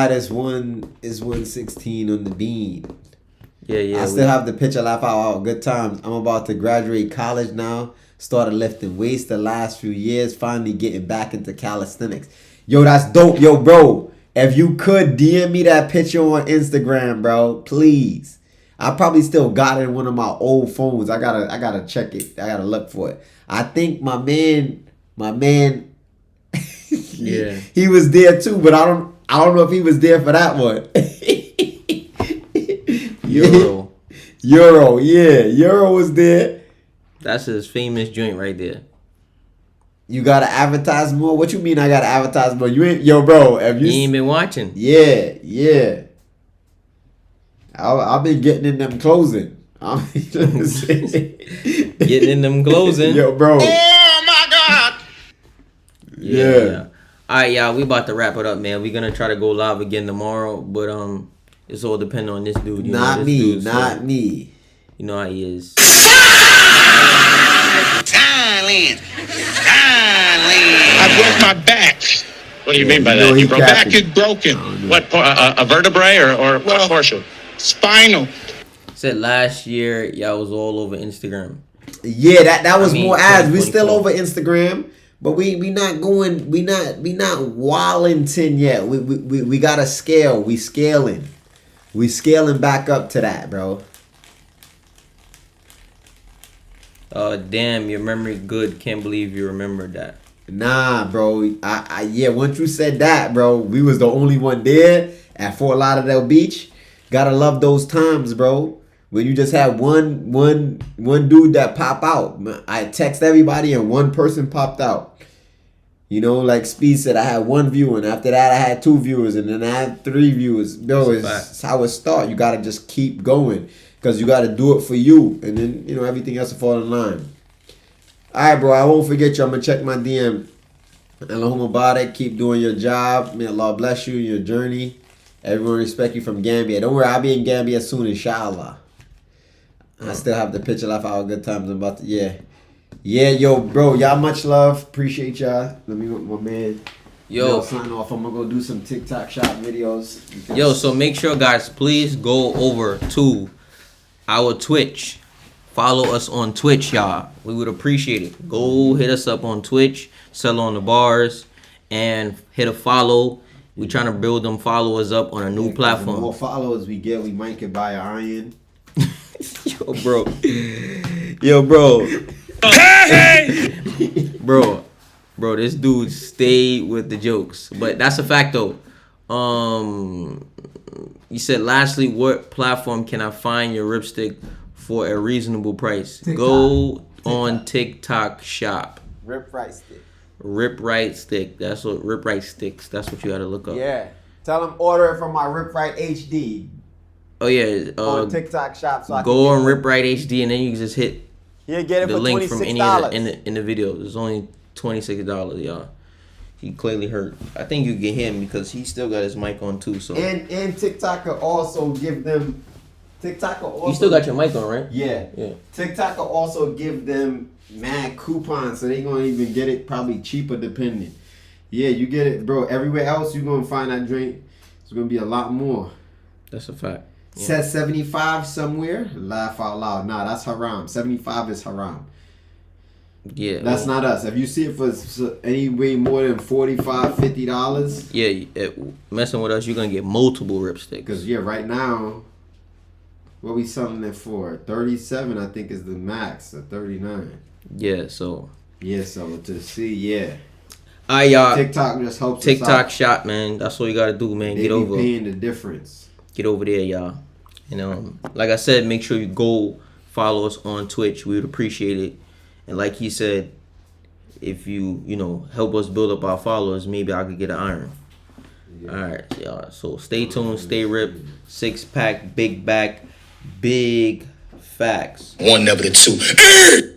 This one is 116 on the bean. Yeah. I still have the picture. Laugh out. Good times. I'm about to graduate college now. Started lifting weights the last few years. Finally getting back into calisthenics. Yo, that's dope. Yo, bro. If you could DM me that picture on Instagram, bro, please. I probably still got it in one of my old phones. I gotta check it. I gotta look for it. I think my man. Yeah, he was there too, but I don't know if he was there for that one. Euro, yeah, Euro was there. That's his famous joint right there. You gotta advertise more. What you mean? I gotta advertise more? You ain't, yo, bro. If you ain't been watching. Yeah. I've been getting in them closing. Getting in them closing. Yo, bro. Oh my God! Yeah. All right, y'all. We about to wrap it up, man. We're gonna try to go live again tomorrow, but it's all depending on this dude. You know, Not this me. dude, Not so, me. You know how he is. Thailand. I broke my back. What do you mean by you know that? he Your back capping. is broken. What, a vertebrae or what portion? Spinal. Said last year y'all was all over Instagram. Yeah, that was I mean, more ads. We still 2024. over Instagram, but we not going. We not Wallington yet. We got to scale. We scaling. We scaling back up to that, bro. Damn, your memory good. Can't believe you remembered that. Nah, bro. I yeah. Once you said that, bro, we was the only one there at Fort Lauderdale Beach. Gotta love those times, bro. When you just had one dude that pop out. I text everybody and one person popped out. You know, like Speed said, I had one viewer, and after that I had 2 viewers, and then I had 3 viewers. Bro, it's how it start. You gotta just keep going. Because you gotta do it for you. And then, you know, everything else will fall in line. Alright, bro, I won't forget you. I'm gonna check my DM. Allahumma barak, keep doing your job. May Allah bless you in your journey. Everyone respect you from Gambia. Don't worry, I'll be in Gambia soon, inshallah. I still have the picture life our good times. I'm about to, yeah, yo, bro, y'all much love. Appreciate y'all. Let me with my man. Yo, sign off. I'm gonna go do some TikTok shop videos. Yo, so make sure, guys, please go over to our Twitch. Follow us on Twitch, y'all. We would appreciate it. Go hit us up on Twitch, Sell on the Bars, and hit a follow. We trying to build them followers up on a new platform. The more followers we get, we might could buy an iron. Yo, bro. Bro, this dude stayed with the jokes. But that's a fact, though. You said, lastly, what platform can I find your ripstick for a reasonable price? TikTok. Go on TikTok shop. Rip right stick. Rip Right Stick. That's what Rip Right Sticks. That's what you gotta look up. Yeah. Tell them order it from my Rip Right HD Oh yeah. on TikTok shop. So I Go can on Rip Right HD and then you can just hit He'll get it the for link $26. from any of in the video. It's only $26, y'all. He clearly hurt. I think you get him because he still got his mic on too. So And TikTok will also give them. TikTok will also. you still got your mic on, right? Yeah. Yeah. TikTok will also give them mad coupons, so they gonna even get it probably cheaper depending. Yeah, you get it, bro. Everywhere else you gonna find that drink, it's gonna be a lot more. That's a fact. Yeah. Says 75 somewhere. Laugh out loud. Nah, that's haram. 75 is haram. Yeah. That's not us. If you see it for any way more than $45, $50, Yeah, messing with us, you're gonna get multiple ripsticks. because yeah, right now, what we selling it for? 37, I think, is the max. Or 39. Yeah. So. Yeah, so to see, yeah. Alright, y'all. TikTok just helps us TikTok out. shop, man. That's what you gotta do, man. They Get be over. paying the difference. Get over there, y'all. And like I said, make sure you go follow us on Twitch. We would appreciate it. And like he said, if you help us build up our followers, maybe I could get an iron. Yeah. All right, y'all. So stay tuned, stay ripped. 6-pack, big back, big facts. One, never the two.